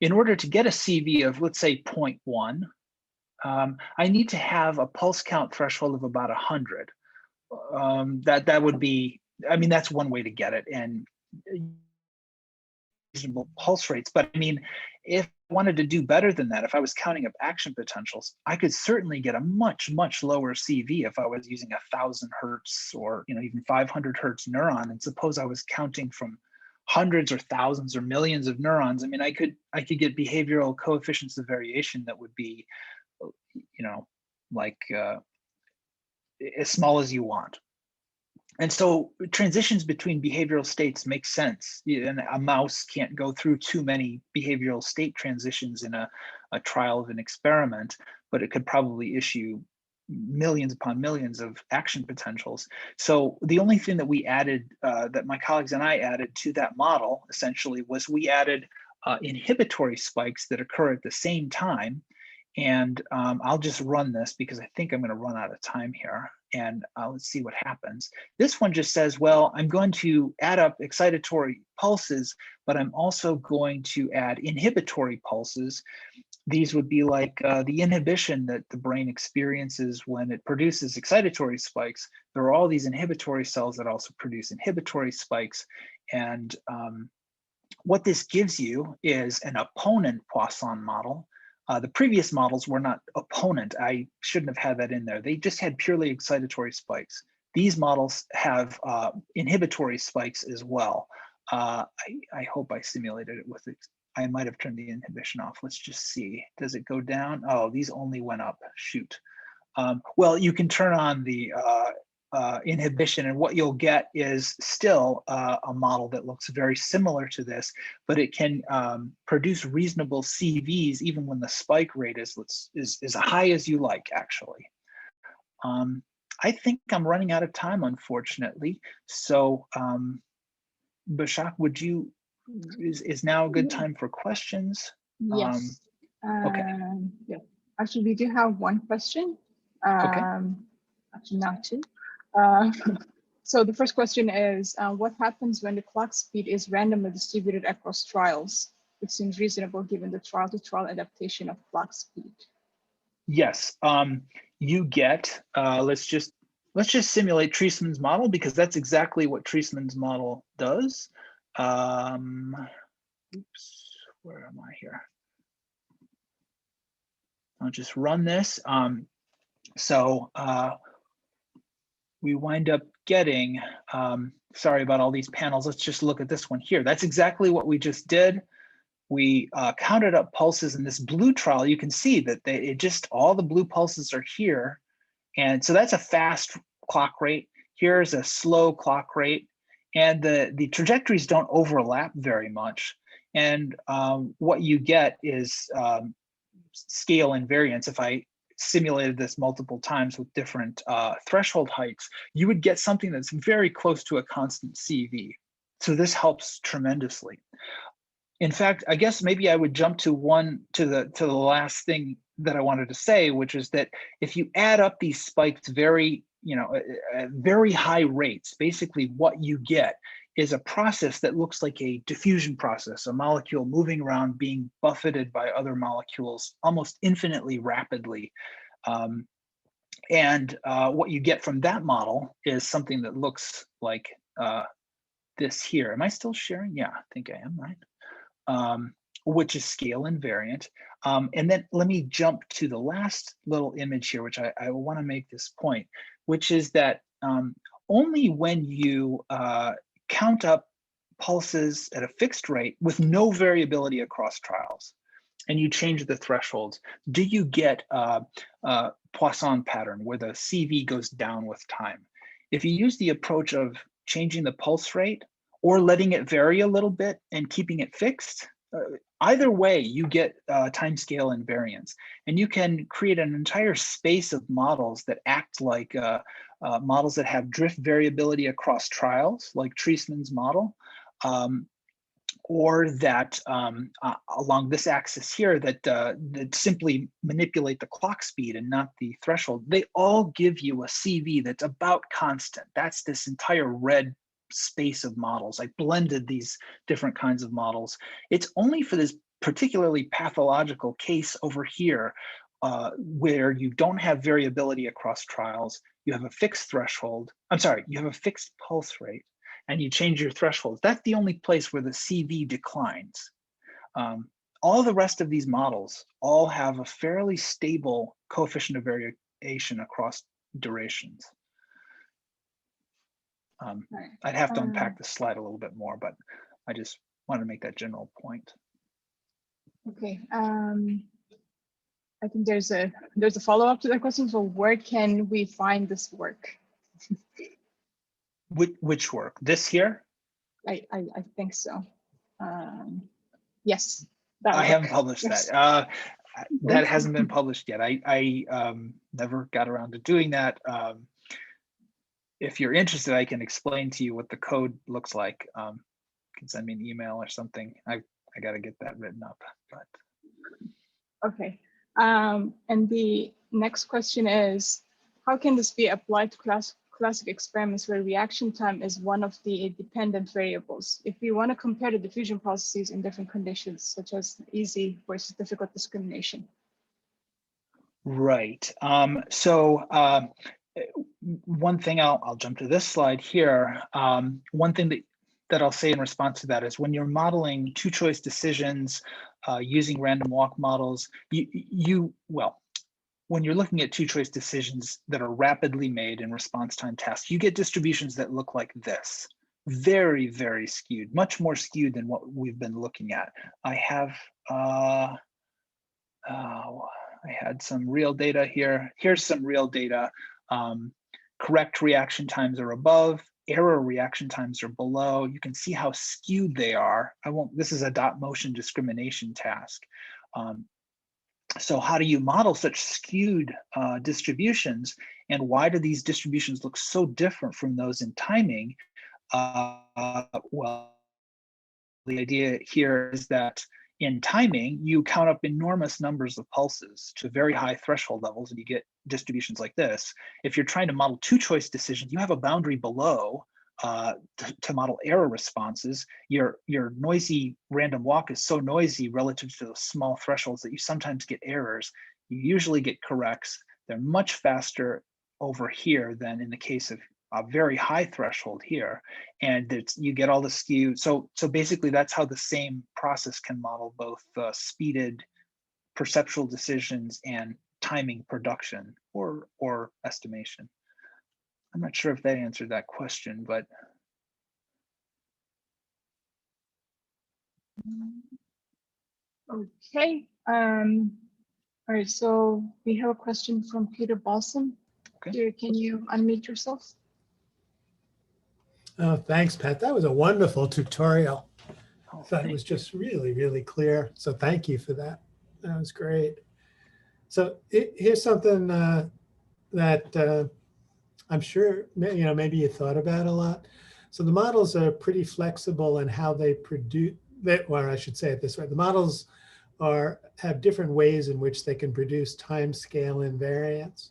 in order to get a CV of, let's say, 0.1, I need to have a pulse count threshold of about 100. That would be, I mean, that's one way to get it, and reasonable pulse rates. But I mean, if I wanted to do better than that, if I was counting up action potentials, I could certainly get a much, much lower CV if I was using 1,000 hertz or even 500 hertz neuron. And suppose I was counting from hundreds or thousands or millions of neurons. I mean, I could get behavioral coefficients of variation that would be, like as small as you want. And so transitions between behavioral states make sense. And a mouse can't go through too many behavioral state transitions in a trial of an experiment, but it could probably issue millions upon millions of action potentials. So the only thing that we added, that my colleagues and I added to that model, essentially, was we added inhibitory spikes that occur at the same time. And I'll just run this because I think I'm going to run out of time here. And let's see what happens. This one just says, well, I'm going to add up excitatory pulses, but I'm also going to add inhibitory pulses. These would be like the inhibition that the brain experiences when it produces excitatory spikes. There are all these inhibitory cells that also produce inhibitory spikes. And what this gives you is an opponent Poisson model. The previous models were not opponent. I shouldn't have had that in there. They just had purely excitatory spikes. These models have inhibitory spikes as well. I hope I simulated it with it. I might have turned the inhibition off. Let's just see. Does it go down? Oh, these only went up. Shoot. Well, you can turn on the inhibition, and what you'll get is still a model that looks very similar to this, but it can produce reasonable CVs even when the spike rate is as high as you like, actually. I think I'm running out of time, unfortunately. So, Bashak, is now a good time for questions? Yes. Okay. Yeah. Actually, we do have one question. Okay. Actually, not two. So the first question is, what happens when the clock speed is randomly distributed across trials? It seems reasonable given the trial-to-trial adaptation of clock speed. Yes, you get, let's just simulate Treisman's model, because that's exactly what Treisman's model does. Oops, where am I here? I'll just run this. We wind up getting, sorry about all these panels. Let's just look at this one here. That's exactly what we just did. We counted up pulses in this blue trial. You can see that all the blue pulses are here. And so that's a fast clock rate. Here's a slow clock rate. And the trajectories don't overlap very much. And what you get is scale invariance. If I simulated this multiple times with different threshold heights, you would get something that's very close to a constant CV. So this helps tremendously. In fact, I guess maybe I would jump to the last thing that I wanted to say, which is that if you add up these spikes very high rates, basically what you get is a process that looks like a diffusion process, a molecule moving around being buffeted by other molecules almost infinitely rapidly. And what you get from that model is something that looks like this here. Am I still sharing? Yeah, I think I am, right? Which is scale invariant. And then let me jump to the last little image here, which I want to make this point, which is that only when you count up pulses at a fixed rate with no variability across trials, and you change the thresholds, do you get a Poisson pattern where the CV goes down with time. If you use the approach of changing the pulse rate or letting it vary a little bit and keeping it fixed, either way, you get time scale invariance. And you can create an entire space of models that act like models that have drift variability across trials, like Treisman's model, or that along this axis here that simply manipulate the clock speed and not the threshold. They all give you a CV that's about constant. That's this entire red space of models. I blended these different kinds of models. It's only for this particularly pathological case over here where you don't have variability across trials, you have a fixed threshold, you have a fixed pulse rate, and you change your thresholds. That's the only place where the CV declines. All the rest of these models all have a fairly stable coefficient of variation across durations. I'd have to unpack the slide a little bit more, but I just wanted to make that general point. Okay. I think there's a follow-up to that question. So where can we find this work? Which work? This here? I think so. Yes. I haven't published that. That hasn't been published yet. I never got around to doing that. If you're interested, I can explain to you what the code looks like. You can send me an email or something. I I got to get that written up. But okay. And the next question is, how can this be applied to classic experiments where reaction time is one of the dependent variables? If we want to compare the diffusion processes in different conditions, such as easy versus difficult discrimination. right. One thing I'll jump to this slide here. One thing that I'll say in response to that is when you're modeling two-choice decisions using random walk models, when you're looking at two-choice decisions that are rapidly made in response time tasks, you get distributions that look like this. Very, very skewed, much more skewed than what we've been looking at. I had some real data here. Here's some real data. Correct reaction times are above, error reaction times are below. You can see how skewed they are. This is a dot motion discrimination task. So how do you model such skewed distributions, and why do these distributions look so different from those in timing? Well, the idea here is that in timing, you count up enormous numbers of pulses to very high threshold levels, and you get distributions like this. If you're trying to model two-choice decisions, you have a boundary below to model error responses. Your noisy random walk is so noisy relative to those small thresholds that you sometimes get errors. You usually get corrects. They're much faster over here than in the case of a very high threshold here, and you get all the skew. So basically, that's how the same process can model both speeded perceptual decisions and timing production or estimation. I'm not sure if that answered that question, but. Okay. All right, so we have a question from Peter Balsam. Okay. Peter, can you unmute yourself? Oh, thanks, Pat. That was a wonderful tutorial. Oh, I thought it was just really, really clear. So thank you for that. That was great. So here's something that I'm sure maybe you thought about a lot. So the models are pretty flexible in how they produce. Or I should say it this way: the models have different ways in which they can produce time scale invariance.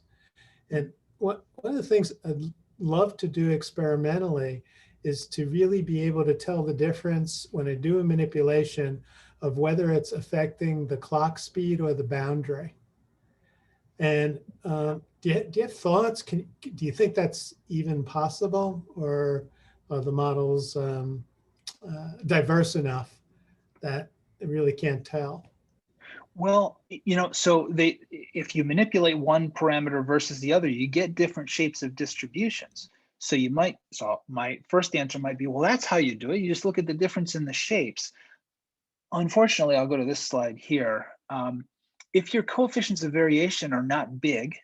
And one of the things I'd love to do experimentally is to really be able to tell the difference when I do a manipulation of whether it's affecting the clock speed or the boundary. And do you have thoughts? Do you think that's even possible, or are the models diverse enough that it really can't tell? Well, so if you manipulate one parameter versus the other, you get different shapes of distributions. So my first answer might be, well, that's how you do it. You just look at the difference in the shapes. Unfortunately, I'll go to this slide here. If your coefficients of variation are not big,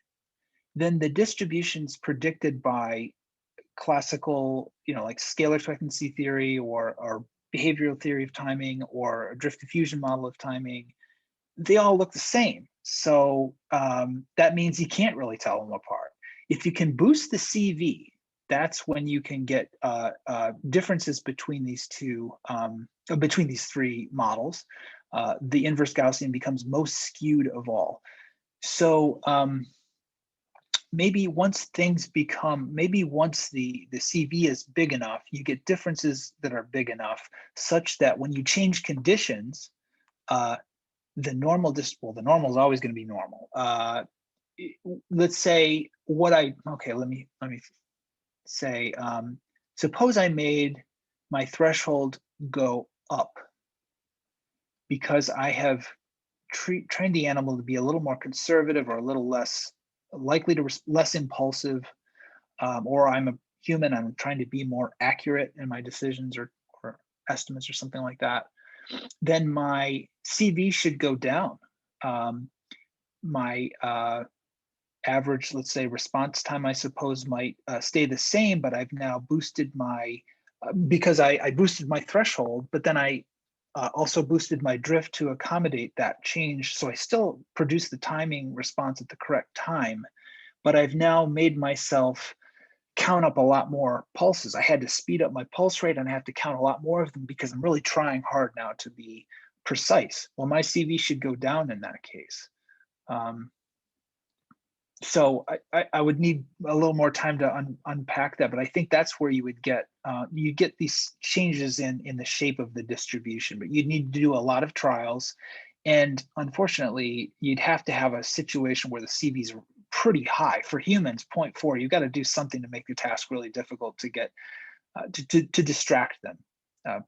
then the distributions predicted by classical, like scalar expectancy theory or behavioral theory of timing or a drift diffusion model of timing, they all look the same. So that means you can't really tell them apart. If you can boost the CV, that's when you can get differences between these between these three models. The inverse Gaussian becomes most skewed of all. So maybe once the CV is big enough, you get differences that are big enough such that when you change conditions, the normal is always going to be normal. Let's say let me say, suppose I made my threshold go up because I have trained the animal to be a little more conservative or a little less likely to less impulsive, or I'm a human, I'm trying to be more accurate in my decisions or estimates or something like that. Then my CV should go down. My average, let's say, response time, I suppose, might stay the same, but I've now boosted because I boosted my threshold, but then I also boosted my drift to accommodate that change. So I still produce the timing response at the correct time, but I've now made myself count up a lot more pulses. I had to speed up my pulse rate and I have to count a lot more of them because I'm really trying hard now to be precise. Well, my CV should go down in that case. So I would need a little more time to unpack that, but I think that's where you would get these changes in the shape of the distribution, but you'd need to do a lot of trials. And unfortunately, you'd have to have a situation where the CV is pretty high. For humans, 0.4, you've got to do something to make the task really difficult to get to distract them,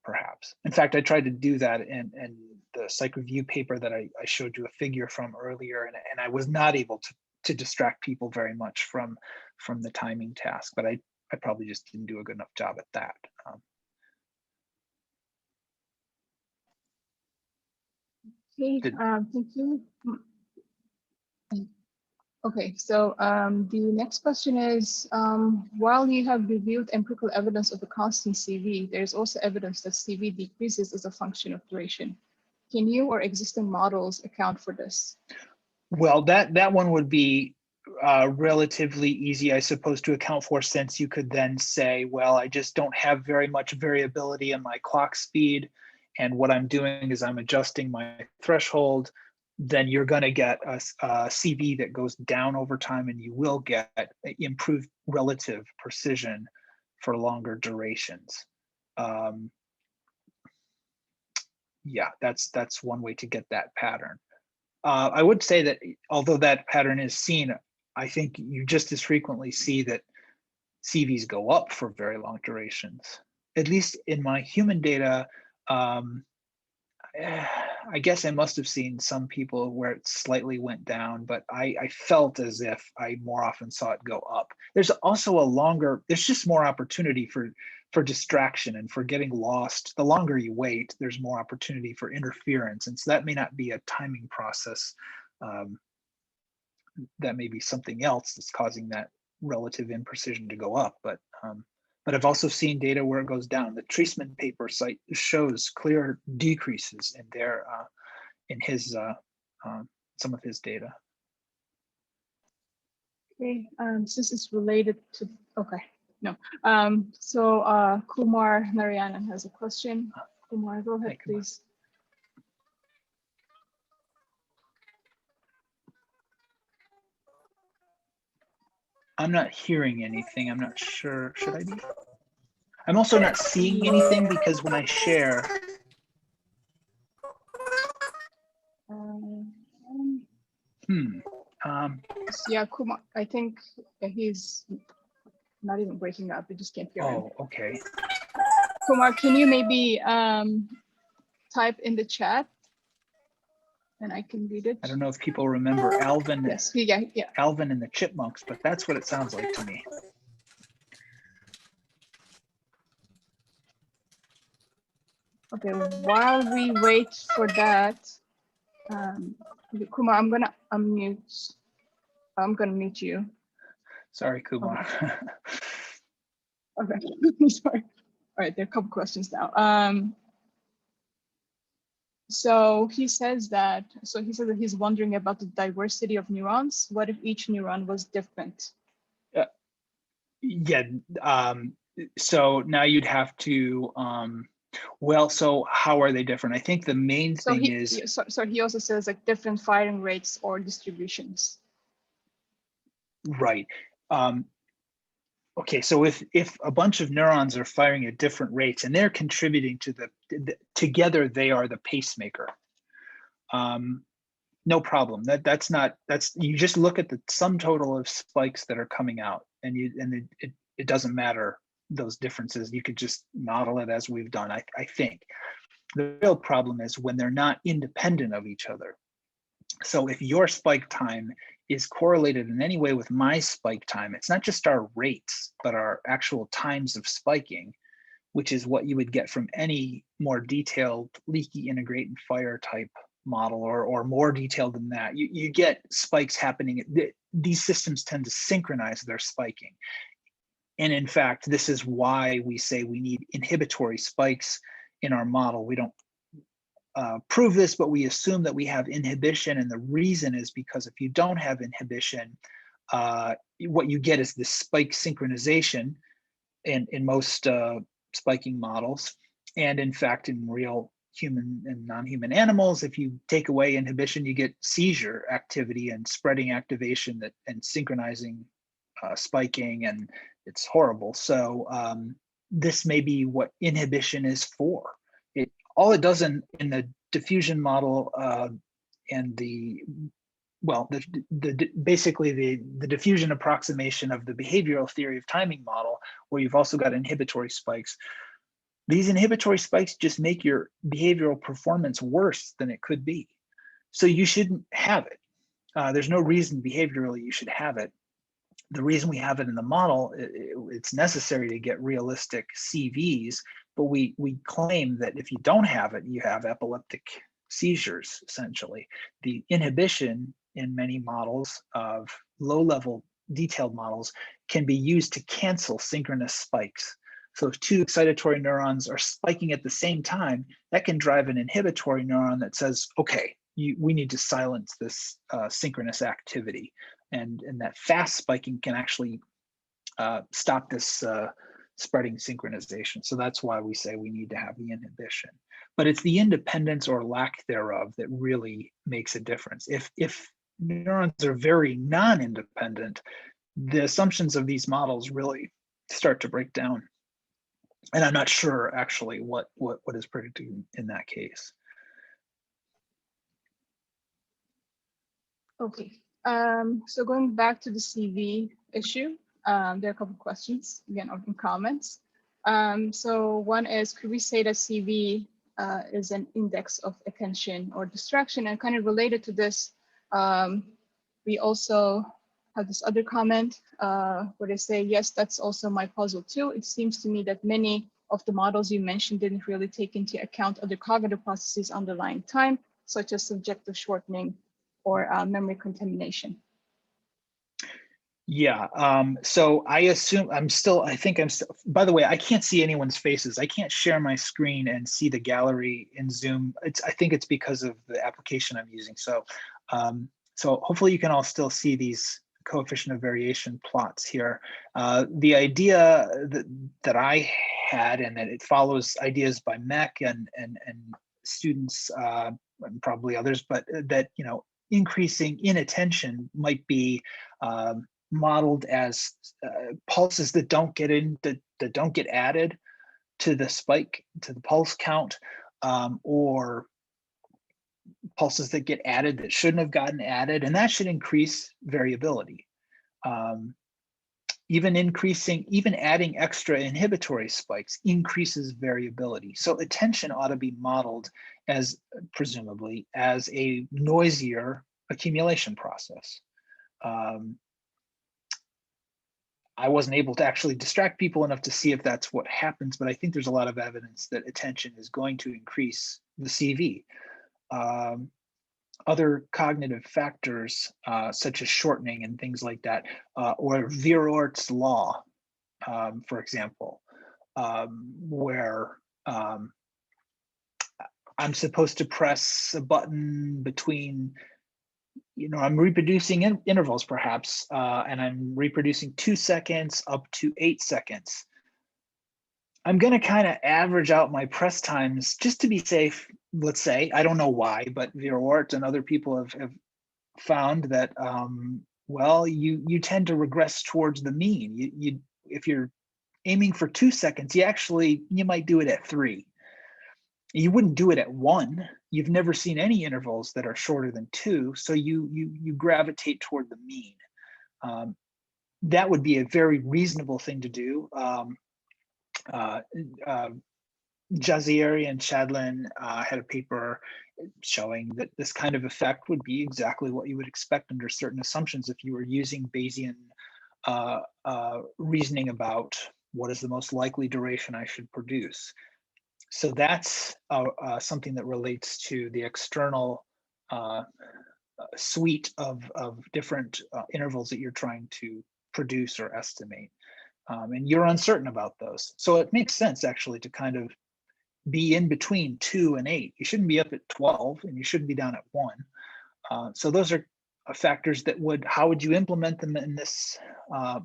perhaps. In fact, I tried to do that in the psych review paper that I showed you a figure from earlier, and I was not able to distract people very much from the timing task, but I probably just didn't do a good enough job at that. Okay, thank you. Okay, so the next question is, while you have reviewed empirical evidence of the constant CV, there's also evidence that CV decreases as a function of duration. Can you or existing models account for this? Well, that one would be relatively easy, I suppose, to account for, since you could then say, well, I just don't have very much variability in my clock speed, and what I'm doing is I'm adjusting my threshold. Then you're going to get a CV that goes down over time, and you will get improved relative precision for longer durations. Yeah, that's one way to get that pattern. I would say that although that pattern is seen, I think you just as frequently see that CVs go up for very long durations. At least in my human data, I guess I must have seen some people where it slightly went down, but I felt as if I more often saw it go up. There's also there's just more opportunity for distraction and for getting lost. The longer you wait, there's more opportunity for interference. And so that may not be a timing process. That may be something else that's causing that relative imprecision to go up. But I've also seen data where it goes down. The Treisman paper site shows clear decreases in his some of his data. Okay, since it's related to, okay, no. So Kumar Narayanan has a question. Kumar, go ahead, please. I'm not hearing anything. I'm not sure. Should I be? I'm also not seeing anything because when I share. Yeah, Kumar, I think he's not even breaking up. I just can't hear him. Oh, okay. Kumar, can you maybe type in the chat and I can read it? I don't know if people remember Alvin. Yes, yeah. Alvin and the Chipmunks, but that's what it sounds like to me. Okay, while we wait for that, Kumar, I'm gonna unmute. I'm gonna mute you. Sorry, Kumar. Okay, sorry. All right, there are a couple questions now. So he says that he's wondering about the diversity of neurons. What if each neuron was different? Yeah. So now you'd have to. Well, so how are they different? I think the main thing is. So he also says like different firing rates or distributions. Right. Okay, so if a bunch of neurons are firing at different rates and they're contributing to together they are the pacemaker. No problem. That's you just look at the sum total of spikes that are coming out, and it doesn't matter those differences. You could just model it as we've done. I think the real problem is when they're not independent of each other. So if your spike time is correlated in any way with my spike time, it's not just our rates, but our actual times of spiking, which is what you would get from any more detailed leaky integrate and fire type model, or more detailed than that. You get spikes happening. These systems tend to synchronize their spiking. And in fact, this is why we say we need inhibitory spikes in our model. We don't prove this, but we assume that we have inhibition. And the reason is because if you don't have inhibition, what you get is this spike synchronization in most spiking models. And in fact, in real human and non-human animals. If you take away inhibition, you get seizure activity and spreading activation and synchronizing spiking, and it's horrible. So this may be what inhibition is for. All it does in the diffusion model and basically the diffusion approximation of the behavioral theory of timing model, where you've also got inhibitory spikes. These inhibitory spikes just make your behavioral performance worse than it could be. So you shouldn't have it. There's no reason behaviorally you should have it. The reason we have it in the model, it's necessary to get realistic CVs, but we claim that if you don't have it, you have epileptic seizures, essentially. The inhibition in many models of low-level detailed models can be used to cancel synchronous spikes. So if two excitatory neurons are spiking at the same time, that can drive an inhibitory neuron that says, okay, we need to silence this synchronous activity. And that fast spiking can actually stop this spreading synchronization. So that's why we say we need to have the inhibition. But it's the independence or lack thereof that really makes a difference. If neurons are very non-independent, the assumptions of these models really start to break down. And I'm not sure actually what is predicted in that case. Okay. So going back to the CV issue, there are a couple of questions, again, in comments. So one is, could we say that CV is an index of attention or distraction? And kind of related to this, we also have this other comment where they say, yes, that's also my puzzle too. It seems to me that many of the models you mentioned didn't really take into account other cognitive processes underlying time, such as subjective shortening or memory contamination. Yeah, so I assume I think I'm still, by the way, I can't see anyone's faces. I can't share my screen and see the gallery in Zoom. I think it's because of the application I'm using. So, so hopefully you can all still see these coefficient of variation plots here. The idea that I had, and that it follows ideas by Mech and students, and probably others, but that, you know, increasing inattention might be modeled as pulses that don't get that don't get added to the spike, to the pulse count, or pulses that get added that shouldn't have gotten added, and that should increase variability. Even adding extra inhibitory spikes increases variability. So attention ought to be modeled as, presumably, as a noisier accumulation process. I wasn't able to actually distract people enough to see if that's what happens, but I think there's a lot of evidence that attention is going to increase the CV. Other cognitive factors, such as shortening and things like that, or Vierort's law, for example, where I'm supposed to press a button between, you know, I'm reproducing intervals perhaps, and I'm reproducing 2 seconds up to 8 seconds. I'm going to kind of average out my press times just to be safe. Let's say, I don't know why, but Vierort and other people have found that, well, you tend to regress towards the mean. If you're aiming for 2 seconds, you might do it at 3. You wouldn't do it at 1. You've never seen any intervals that are shorter than 2, so you gravitate toward the mean. That would be a very reasonable thing to do. Jazieri and Shadlin had a paper showing that this kind of effect would be exactly what you would expect under certain assumptions if you were using Bayesian reasoning about what is the most likely duration I should produce. So that's something that relates to the external suite of different intervals that you're trying to produce or estimate. And you're uncertain about those. So it makes sense actually to kind of be in between 2 and 8. You shouldn't be up at 12 and you shouldn't be down at 1. So those are factors that how would you implement them in this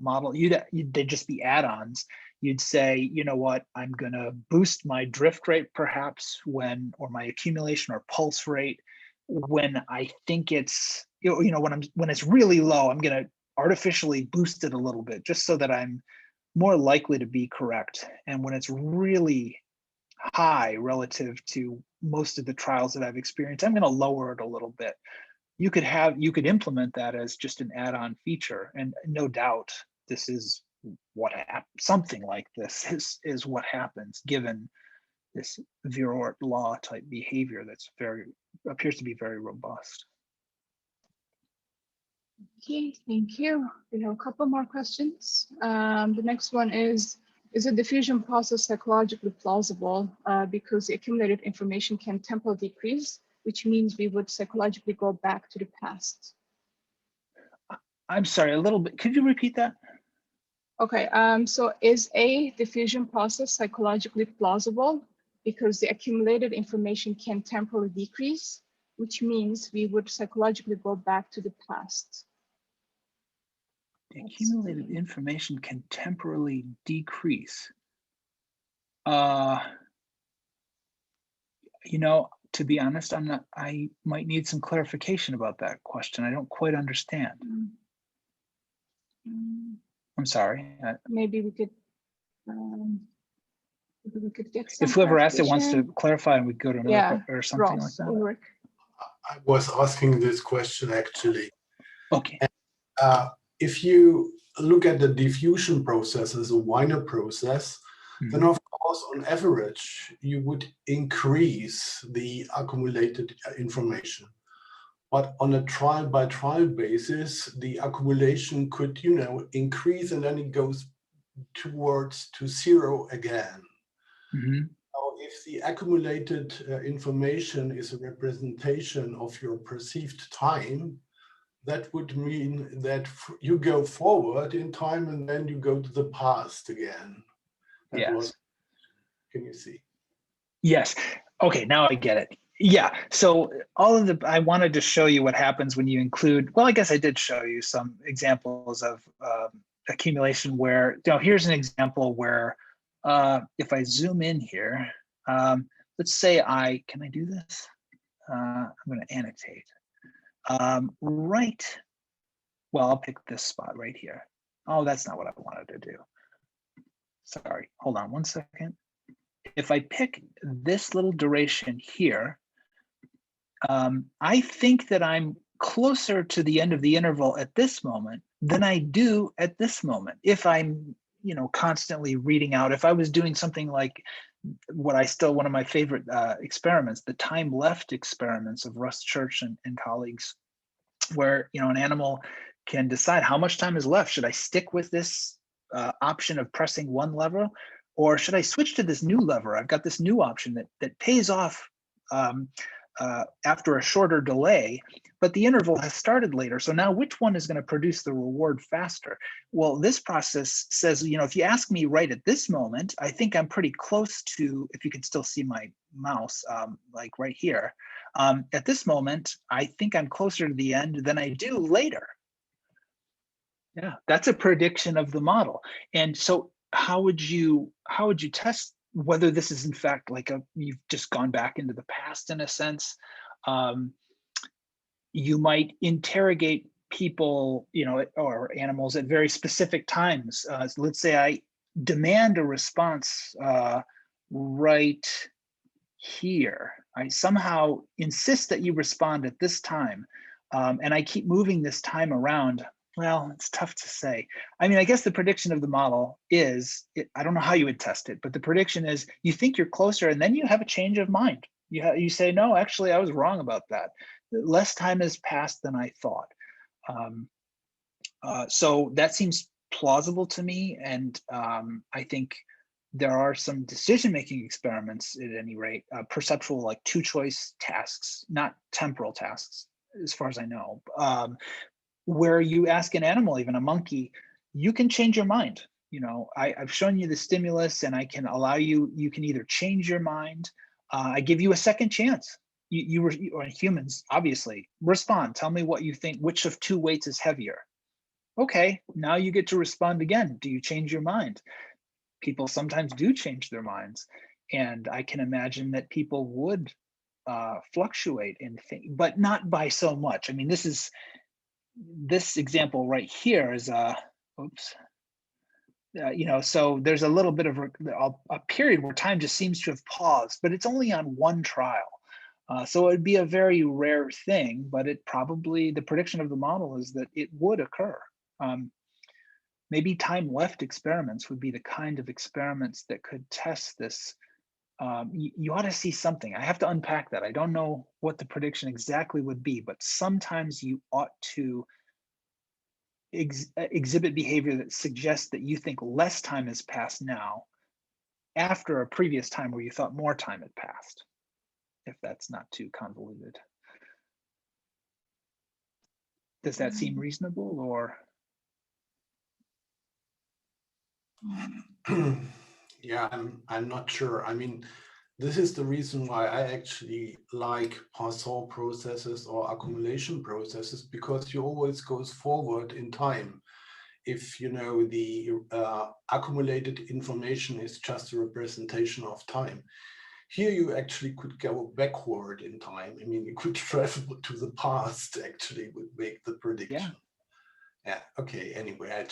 model? They'd just be add-ons. you'd say, you know what, I'm gonna boost my drift rate perhaps when, or my accumulation or pulse rate when I think it's, when it's really low, I'm gonna artificially boost it a little bit just so that I'm more likely to be correct. And when it's really high relative to most of the trials that I've experienced, I'm gonna lower it a little bit. You could implement that as just an add-on feature, and no doubt this is what something like this is what happens given this Virort law type behavior that's appears to be very robust. Okay, thank you. We have a couple more questions. The next one is a diffusion process psychologically plausible because the accumulated information can temporally decrease, which means we would psychologically go back to the past? I'm sorry, a little bit. Could you repeat that? Okay, so is a diffusion process psychologically plausible because the accumulated information can temporarily decrease, which means we would psychologically go back to the past? The accumulated information can temporarily decrease. To be honest, I might need some clarification about that question. I don't quite understand. I'm sorry. Maybe we could get some. If whoever asked it wants to clarify, and we go to another or something Ross, like that. I was asking this question actually. Okay. If you look at the diffusion process as a Wiener process, then of course, on average, you would increase the accumulated information. But on a trial by trial basis, the accumulation could, increase, and then it goes towards to zero again. Now, if the accumulated information is a representation of your perceived time, that would mean that you go forward in time and then you go to the past again. Yes. Can you see? Yes. Okay, now I get it. Yeah. So I wanted to show you what happens when you include, well, I guess I did show you some examples of accumulation where, here's an example where if I zoom in here, let's say can I do this? I'm going to annotate. Well, I'll pick this spot right here. Oh, that's not what I wanted to do. Sorry, hold on one second. If I pick this little duration here, I think that I'm closer to the end of the interval at this moment than I do at this moment. If I'm, constantly reading out, if I was doing something like one of my favorite experiments, the time left experiments of Russ Church and colleagues, where, an animal can decide how much time is left. Should I stick with this option of pressing one lever, or should I switch to this new lever? I've got this new option that pays off after a shorter delay, but the interval has started later. So now which one is going to produce the reward faster? Well, this process says, if you ask me right at this moment, I think I'm pretty close to, if you can still see my mouse, like right here. At this moment, I think I'm closer to the end than I do later. Yeah, that's a prediction of the model. And so how would you test whether this is in fact like you've just gone back into the past in a sense? You might interrogate people, or animals at very specific times. So let's say I demand a response right here. I somehow insist that you respond at this time, and I keep moving this time around. Well, it's tough to say. I mean, I guess the prediction of the model is, I don't know how you would test it, but the prediction is you think you're closer and then you have a change of mind. You say, no, actually, I was wrong about that. Less time has passed than I thought. So that seems plausible to me. And I think there are some decision-making experiments at any rate, perceptual, like two-choice tasks, not temporal tasks, as far as I know. Where you ask an animal, even a monkey, you can change your mind. I've shown you the stimulus and I can allow you can either change your mind. I give you a second chance. Or humans, obviously, respond. Tell me what you think, which of two weights is heavier? Okay, now you get to respond again. Do you change your mind? people sometimes do change their minds. And I can imagine that people would fluctuate in things, but not by so much. I mean, this example right here is oops. So there's a little bit of a period where time just seems to have paused, but it's only on one trial. So it'd be a very rare thing, but it probably, the prediction of the model is that it would occur. Maybe time-left experiments would be the kind of experiments that could test this. You ought to see something. I have to unpack that. I don't know what the prediction exactly would be, but sometimes you ought to exhibit behavior that suggests that you think less time has passed now after a previous time where you thought more time had passed, if that's not too convoluted. Does that seem reasonable, or? Yeah, I'm not sure. I mean, this is the reason why I actually like Poisson processes or accumulation processes, because you always goes forward in time. If you know the accumulated information is just a representation of time. Here you actually could go backward in time. I mean, you could travel to the past actually would make the prediction. Yeah. Okay. Anyway,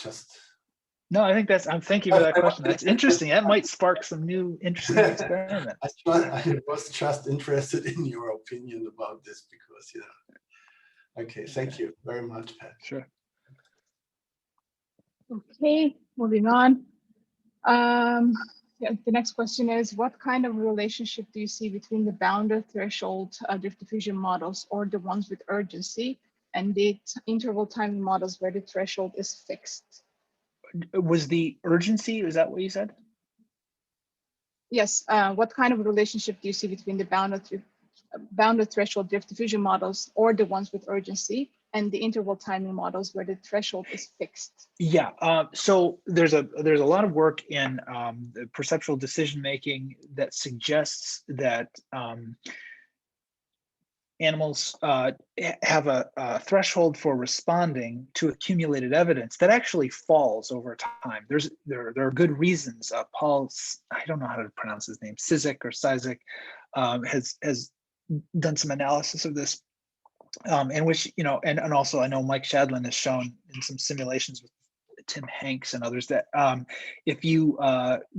No, I think thank you for that question. That's interesting. That might spark some new interesting experiments. I was just interested in your opinion about this because, Okay, thank you very much, Pat. Sure. Okay, moving on. The next question is, what kind of relationship do you see between the bounded threshold drift diffusion models, or the ones with urgency, and the interval timing models where the threshold is fixed? Was the urgency, is that what you said? Yes, what kind of relationship do you see between the bounded threshold drift diffusion models, or the ones with urgency, and the interval timing models where the threshold is fixed? Yeah, so there's a lot of work in the perceptual decision making that suggests that animals have a threshold for responding to accumulated evidence that actually falls over time. There are good reasons. Paul, I don't know how to pronounce his name, Cizik or Cizik, has done some analysis of this, in which, and also I know Mike Shadlin has shown in some simulations with Tim Hanks and others that if you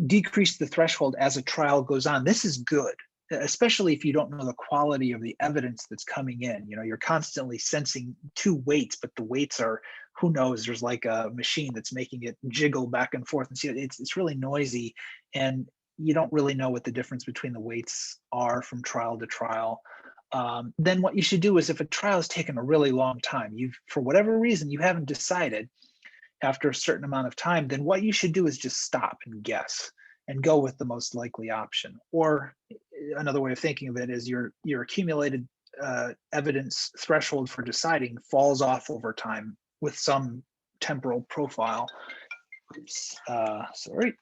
decrease the threshold as a trial goes on, this is good, especially if you don't know the quality of the evidence that's coming in. You're constantly sensing two weights, but the weights are, who knows, there's like a machine that's making it jiggle back and forth, and see it's really noisy, and you don't really know what the difference between the weights are from trial to trial. Then what you should do is, if a trial has taken a really long time, for whatever reason you haven't decided after a certain amount of time, then what you should do is just stop and guess and go with the most likely option. Or another way of thinking of it is your accumulated evidence threshold for deciding falls off over time with some temporal profile. Oops, sorry.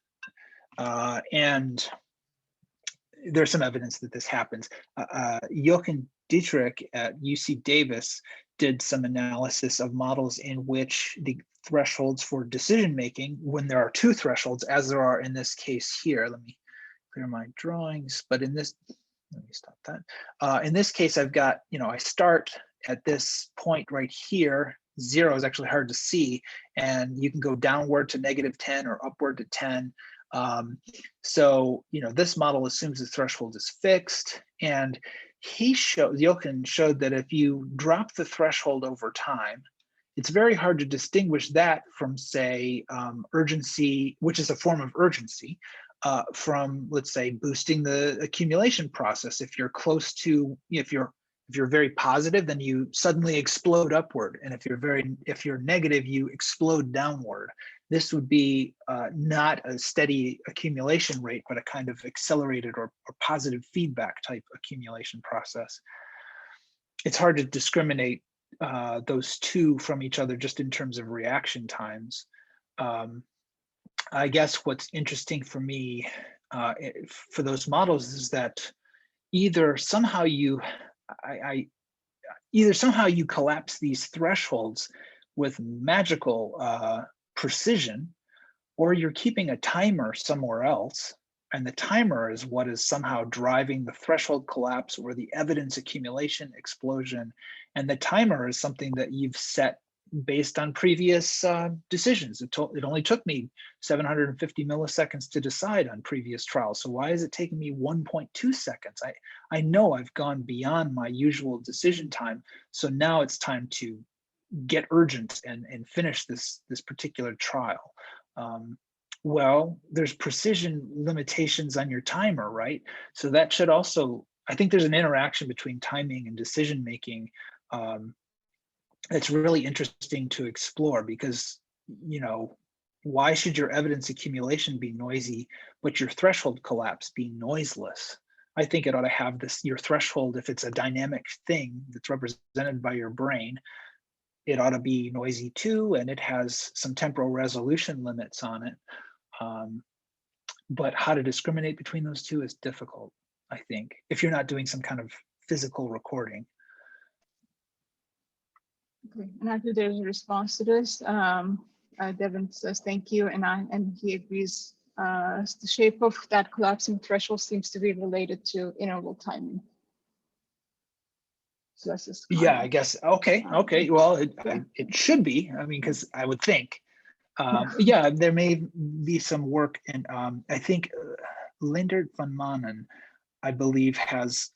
And there's some evidence that this happens. Jochen Dietrich at UC Davis did some analysis of models in which the thresholds for decision making, when there are two thresholds, as there are in this case here. Let me clear my drawings, but in this, let me stop that. In this case, I've got, I start at this point right here. 0 is actually hard to see, and you can go downward to -10 or upward to 10. So, this model assumes the threshold is fixed, and Jochen showed that if you drop the threshold over time, it's very hard to distinguish that from, say, urgency, which is a form of urgency, from, let's say, boosting the accumulation process. If you're close to, if you're very positive, then you suddenly explode upward, and if you're negative, you explode downward. This would be not a steady accumulation rate, but a kind of accelerated or positive feedback type accumulation process. It's hard to discriminate those two from each other just in terms of reaction times. I guess what's interesting for me for those models is that either somehow you collapse these thresholds with magical precision, or you're keeping a timer somewhere else, and the timer is what is somehow driving the threshold collapse or the evidence accumulation explosion. And the timer is something that you've set based on previous decisions. It only took me 750 milliseconds to decide on previous trials. So why is it taking me 1.2 seconds? I know I've gone beyond my usual decision time. So now it's time to get urgent and finish this particular trial. Well, there's precision limitations on your timer, right? So that should also, I think there's an interaction between timing and decision making that's really interesting to explore, because, you know, why should your evidence accumulation be noisy, but your threshold collapse be noiseless? I think it ought to have this, your threshold, if it's a dynamic thing that's represented by your brain, it ought to be noisy too, and it has some temporal resolution limits on it. But how to discriminate between those two is difficult, I think, if you're not doing some kind of physical recording. Okay, and after there's a response to this, Devin says thank you, and he agrees. The shape of that collapsing threshold seems to be related to interval timing. So that's just yeah, I guess. Okay. Well, it should be. I mean, because I would think. Yeah, there may be some work, and I think Lindert van Manen, I believe, has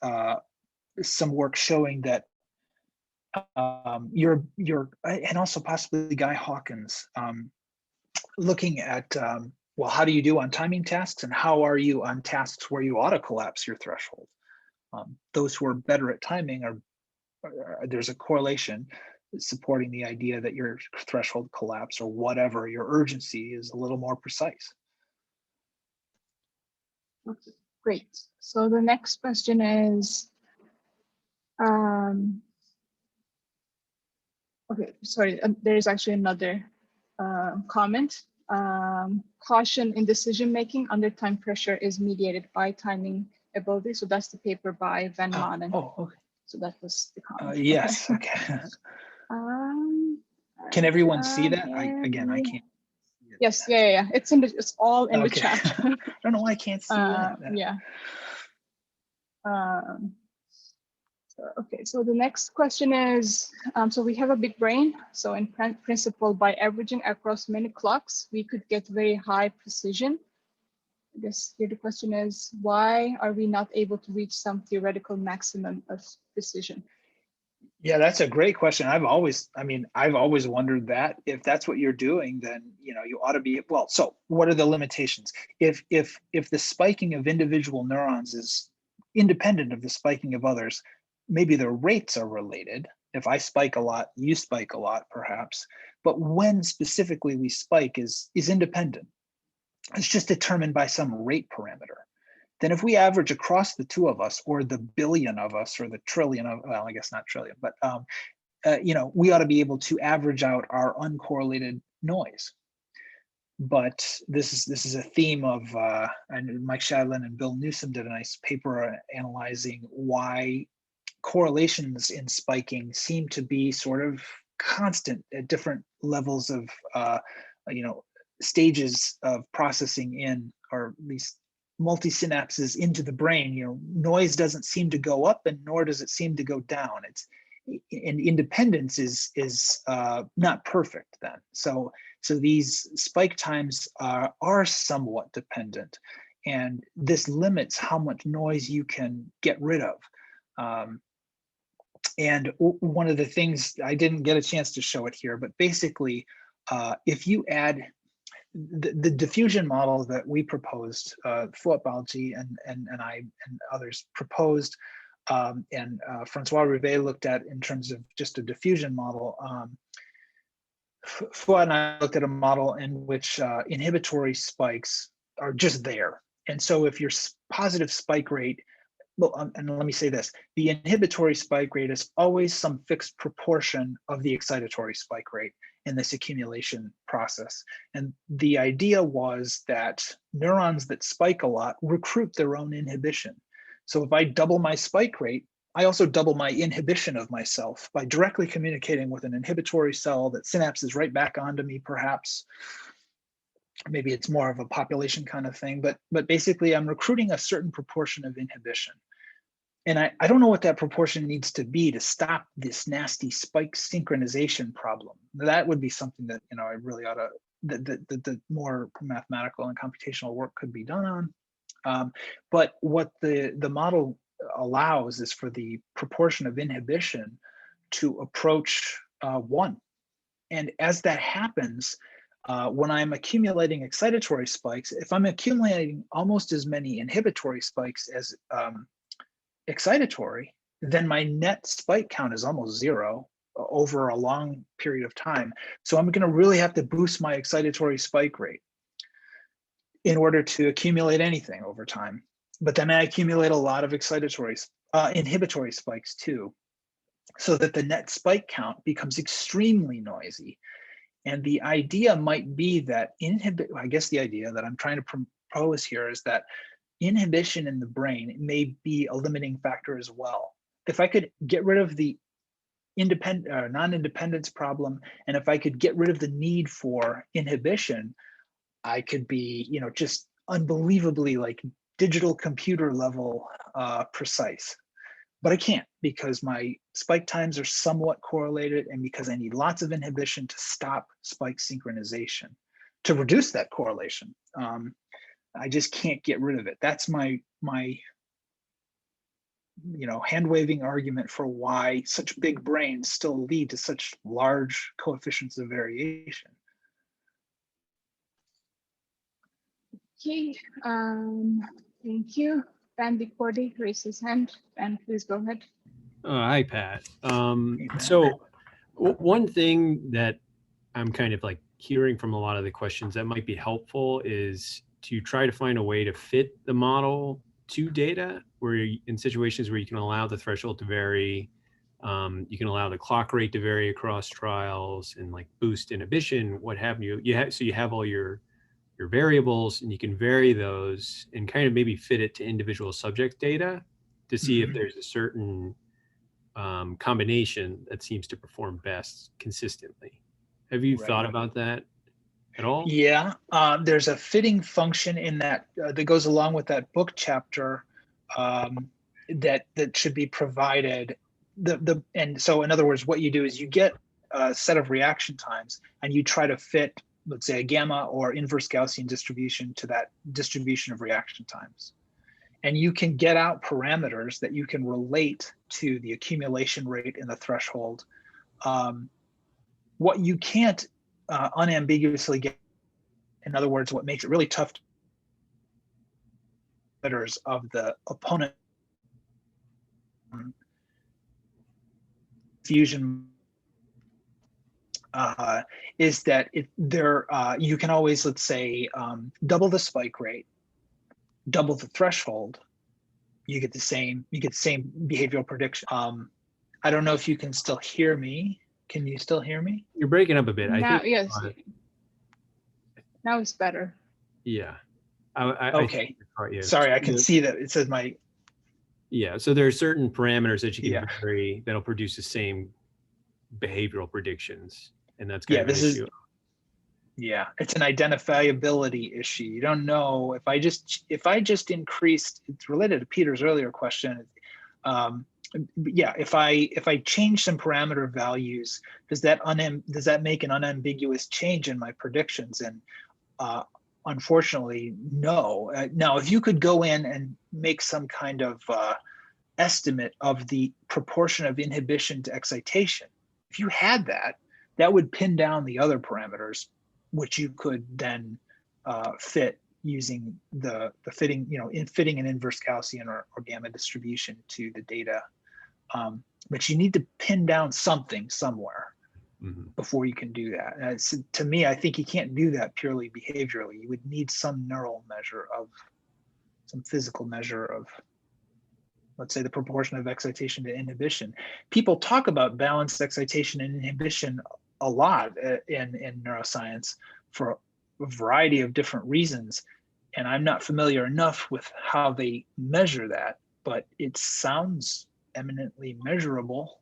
some work showing that and also possibly Guy Hawkins, looking at well, how do you do on timing tasks, and how are you on tasks where you auto collapse your threshold? Those who are better at timing there's a correlation supporting the idea that your threshold collapse or whatever your urgency is a little more precise. Okay, great. So the next question is, okay, sorry, there's actually another comment. Caution in decision making under time pressure is mediated by timing ability. So that's the paper by Van Manen. Oh, okay. So that was the comment. Yes, okay. Can everyone see that? I can't. Yes, yeah. It's all in the chat. I don't know why I can't see that. Yeah. Okay, so the next question is, so we have a big brain. So in principle, by averaging across many clocks, we could get very high precision. I guess here the question is, why are we not able to reach some theoretical maximum of precision? Yeah, that's a great question. I've always wondered that. If that's what you're doing, then you ought to be, well, so what are the limitations? If the spiking of individual neurons is independent of the spiking of others, maybe the rates are related. If I spike a lot, you spike a lot, perhaps. But when specifically we spike is independent. It's just determined by some rate parameter. Then if we average across the two of us, or the billion of us, or the trillion of, well, I guess not trillion, but we ought to be able to average out our uncorrelated noise. But this is a theme of, and Mike Shadlin and Bill Newsom did a nice paper analyzing why correlations in spiking seem to be sort of constant at different levels of, stages of processing in, or at least multi-synapses into the brain. Noise doesn't seem to go up, and nor does it seem to go down. And independence is not perfect then. So these spike times are somewhat dependent, and this limits how much noise you can get rid of. And one of the things, I didn't get a chance to show it here, but basically, if you add the diffusion model that we proposed, Philip Balji and I and others proposed, and Francois Rivet looked at in terms of just a diffusion model. Fuad and I looked at a model in which inhibitory spikes are just there. And so if your positive spike rate, well, and let me say this, the inhibitory spike rate is always some fixed proportion of the excitatory spike rate in this accumulation process. And the idea was that neurons that spike a lot recruit their own inhibition. So if I double my spike rate, I also double my inhibition of myself by directly communicating with an inhibitory cell that synapses right back onto me, perhaps. maybe it's more of a population kind of thing, but basically I'm recruiting a certain proportion of inhibition. And I don't know what that proportion needs to be to stop this nasty spike synchronization problem. That would be something that, I really ought to, the more mathematical and computational work could be done on. But what the model allows is for the proportion of inhibition to approach 1. And as that happens, when I'm accumulating excitatory spikes, if I'm accumulating almost as many inhibitory spikes as excitatory, then my net spike count is almost 0 over a long period of time. So I'm going to really have to boost my excitatory spike rate in order to accumulate anything over time. But then I accumulate a lot of inhibitory spikes too, so that the net spike count becomes extremely noisy. And the idea might be that I guess the idea that I'm trying to propose here is that inhibition in the brain may be a limiting factor as well. If I could get rid of the non-independence problem, and if I could get rid of the need for inhibition, I could be, just unbelievably like digital computer level precise. But I can't, because my spike times are somewhat correlated, and because I need lots of inhibition to stop spike synchronization, to reduce that correlation. I just can't get rid of it. That's my hand-waving argument for why such big brains still lead to such large coefficients of variation. Okay, thank you. Ben Cordy raised his hand. Ben, please go ahead. Hi, Pat. So one thing that I'm kind of like hearing from a lot of the questions that might be helpful is to try to find a way to fit the model to data, where in situations where you can allow the threshold to vary, you can allow the clock rate to vary across trials, and like boost inhibition, what have you. So you have all your variables, and you can vary those and kind of maybe fit it to individual subject data to see if there's a certain combination that seems to perform best consistently. Have you thought about that at all? Yeah, there's a fitting function in that that goes along with that book chapter that should be provided. And so in other words, what you do is you get a set of reaction times, and you try to fit, let's say, a gamma or inverse Gaussian distribution to that distribution of reaction times. And you can get out parameters that you can relate to the accumulation rate and the threshold. What you can't unambiguously get, in other words, what makes it really tough of the opponent fusion is that you can always, let's say, double the spike rate, double the threshold, you get the same behavioral prediction. I don't know if you can still hear me. Can you still hear me? You're breaking up a bit. Now, I think. yes. Now it's better. Yeah. Okay. Yeah. Sorry, I can see that it says my. Yeah. So there are certain parameters that you can vary that'll produce the same behavioral predictions, and that's kind of an issue. Yeah, it's an identifiability issue. You don't know if I just increased. It's related to Peter's earlier question. If I change some parameter values, does that make an unambiguous change in my predictions? And unfortunately, no. Now, if you could go in and make some kind of estimate of the proportion of inhibition to excitation, if you had that, that would pin down the other parameters, which you could then fit using the fitting, fitting an inverse Gaussian or gamma distribution to the data. But you need to pin down something somewhere before you can do that. To me, I think you can't do that purely behaviorally. You would need some neural measure of, some physical measure of, let's say, the proportion of excitation to inhibition. People talk about balanced excitation and inhibition a lot in neuroscience for a variety of different reasons. And I'm not familiar enough with how they measure that, but it sounds eminently measurable.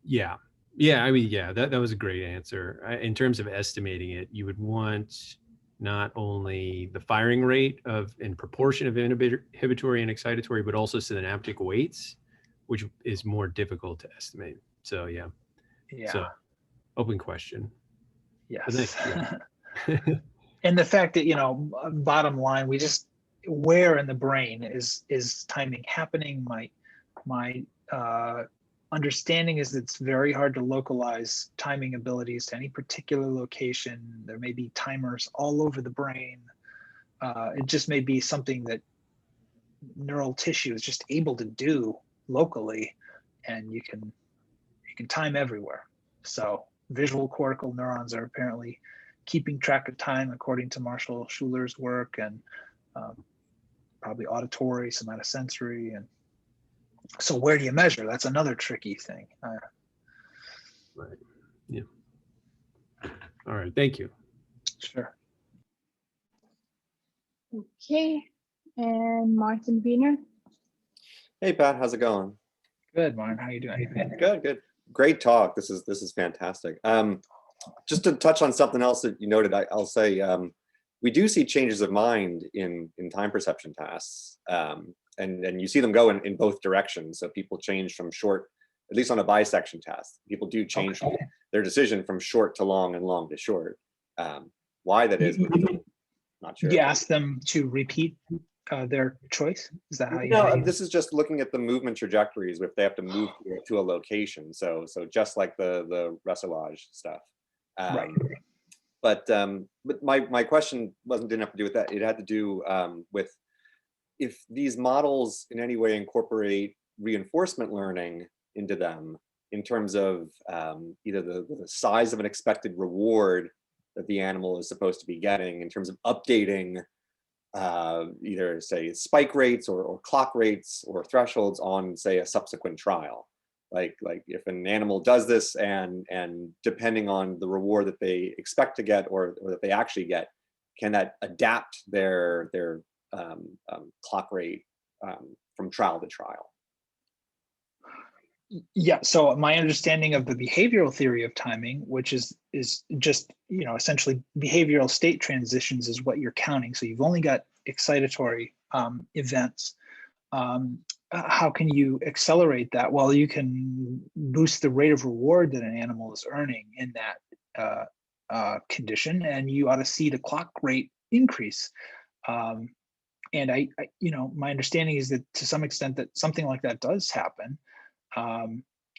Yeah. Yeah, I mean, yeah, that was a great answer. In terms of estimating it, you would want not only the firing rate in proportion of inhibitory and excitatory, but also synaptic weights, which is more difficult to estimate. So yeah. So open question. Yes. Yeah. And the fact that, bottom line, where in the brain is timing happening? My understanding is that it's very hard to localize timing abilities to any particular location. There may be timers all over the brain. It just may be something that neural tissue is just able to do locally, and you can time everywhere. So visual cortical neurons are apparently keeping track of time according to Marshall Schuler's work, and probably auditory, somatosensory, and so where do you measure? That's another tricky thing. Right. Yeah. All right. Thank you. Sure. Okay. And Martin Wiener. Hey Pat, how's it going? Good, Martin. How you doing? Good. Great talk. This is fantastic. Just to touch on something else that you noted, I'll say we do see changes of mind in time perception tasks, and you see them go in both directions. So people change from short, at least on a bisection task, people do change their decision from short to long and long to short. Why that is, we're not sure. You ask them to repeat their choice? Is that how you? No, this is just looking at the movement trajectories if they have to move to a location. So just like the ressolage stuff. Right. But my question didn't have to do with that. It had to do with if these models in any way incorporate reinforcement learning into them in terms of either the size of an expected reward that the animal is supposed to be getting, in terms of updating either say spike rates or clock rates or thresholds on say a subsequent trial. Like if an animal does this and depending on the reward that they expect to get or that they actually get, can that adapt their clock rate from trial to trial? Yeah, so my understanding of the behavioral theory of timing, which is just, essentially behavioral state transitions is what you're counting. So you've only got excitatory events. How can you accelerate that? Well, you can boost the rate of reward that an animal is earning in that condition, and you ought to see the clock rate increase. And I, my understanding is that to some extent that something like that does happen.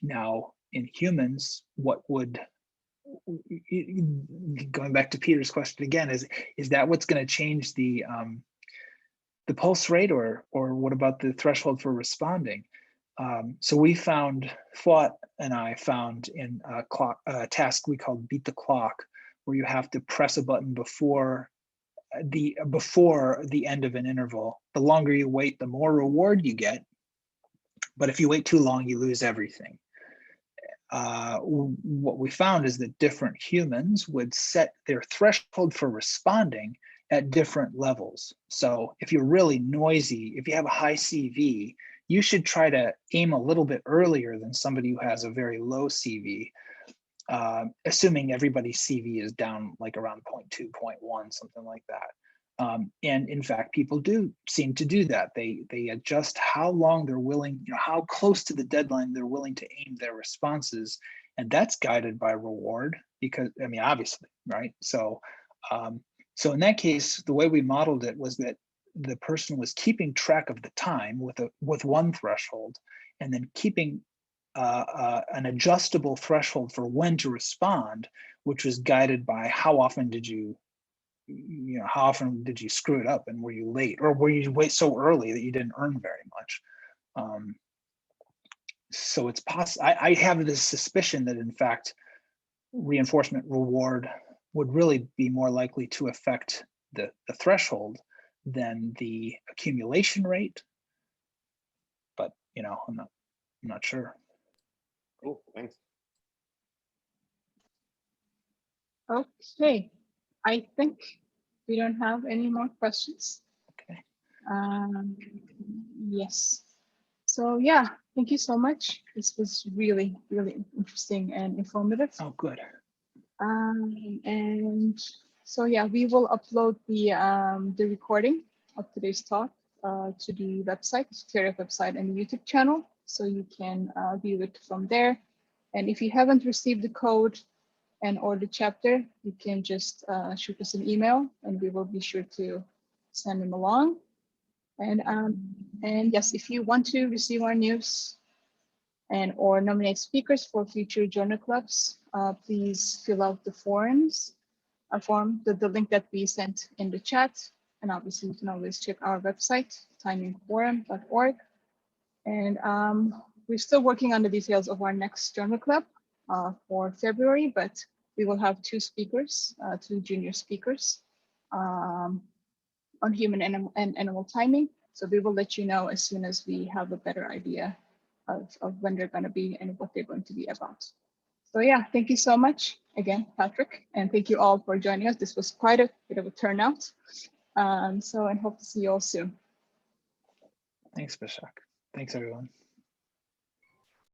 Now in humans, what would, going back to Peter's question again, is that what's going to change the pulse rate, or what about the threshold for responding? So we found, Fought and I found in a task we called beat the clock, where you have to press a button before the end of an interval. The longer you wait, the more reward you get. But if you wait too long, you lose everything. What we found is that different humans would set their threshold for responding at different levels. So if you're really noisy, if you have a high CV, you should try to aim a little bit earlier than somebody who has a very low CV, assuming everybody's CV is down like around 0.2, 0.1, something like that. And in fact, people do seem to do that. They adjust how long they're willing, how close to the deadline they're willing to aim their responses. And that's guided by reward because, obviously, right? So, so in that case, the way we modeled it was that the person was keeping track of the time with one threshold, and then keeping an adjustable threshold for when to respond, which was guided by how often did you screw it up, and were you late, or were you wait so early that you didn't earn very much? So it's possible. I have this suspicion that in fact, reinforcement reward would really be more likely to affect the threshold than the accumulation rate. But I'm not sure. Cool, thanks. Okay, I think we don't have any more questions. Okay. Yes. So yeah, thank you so much. This was really, really interesting and informative. Oh, good. And so yeah, we will upload the recording of today's talk to the website, Secretariat website, and the YouTube channel, so you can view it from there. And if you haven't received the code or the chapter, you can just shoot us an email, and we will be sure to send them along. And yes, if you want to receive our news or nominate speakers for future journal clubs, please fill out the form, the link that we sent in the chat. And obviously you can always check our website, timingforum.org. And we're still working on the details of our next journal club for February, but we will have two speakers, two junior speakers on human and animal timing. So we will let you know as soon as we have a better idea of when they're going to be and what they're going to be about. So yeah, thank you so much again, Patrick, and thank you all for joining us. This was quite a bit of a turnout. And hope to see you all soon. Thanks, Bashak. Thanks, everyone.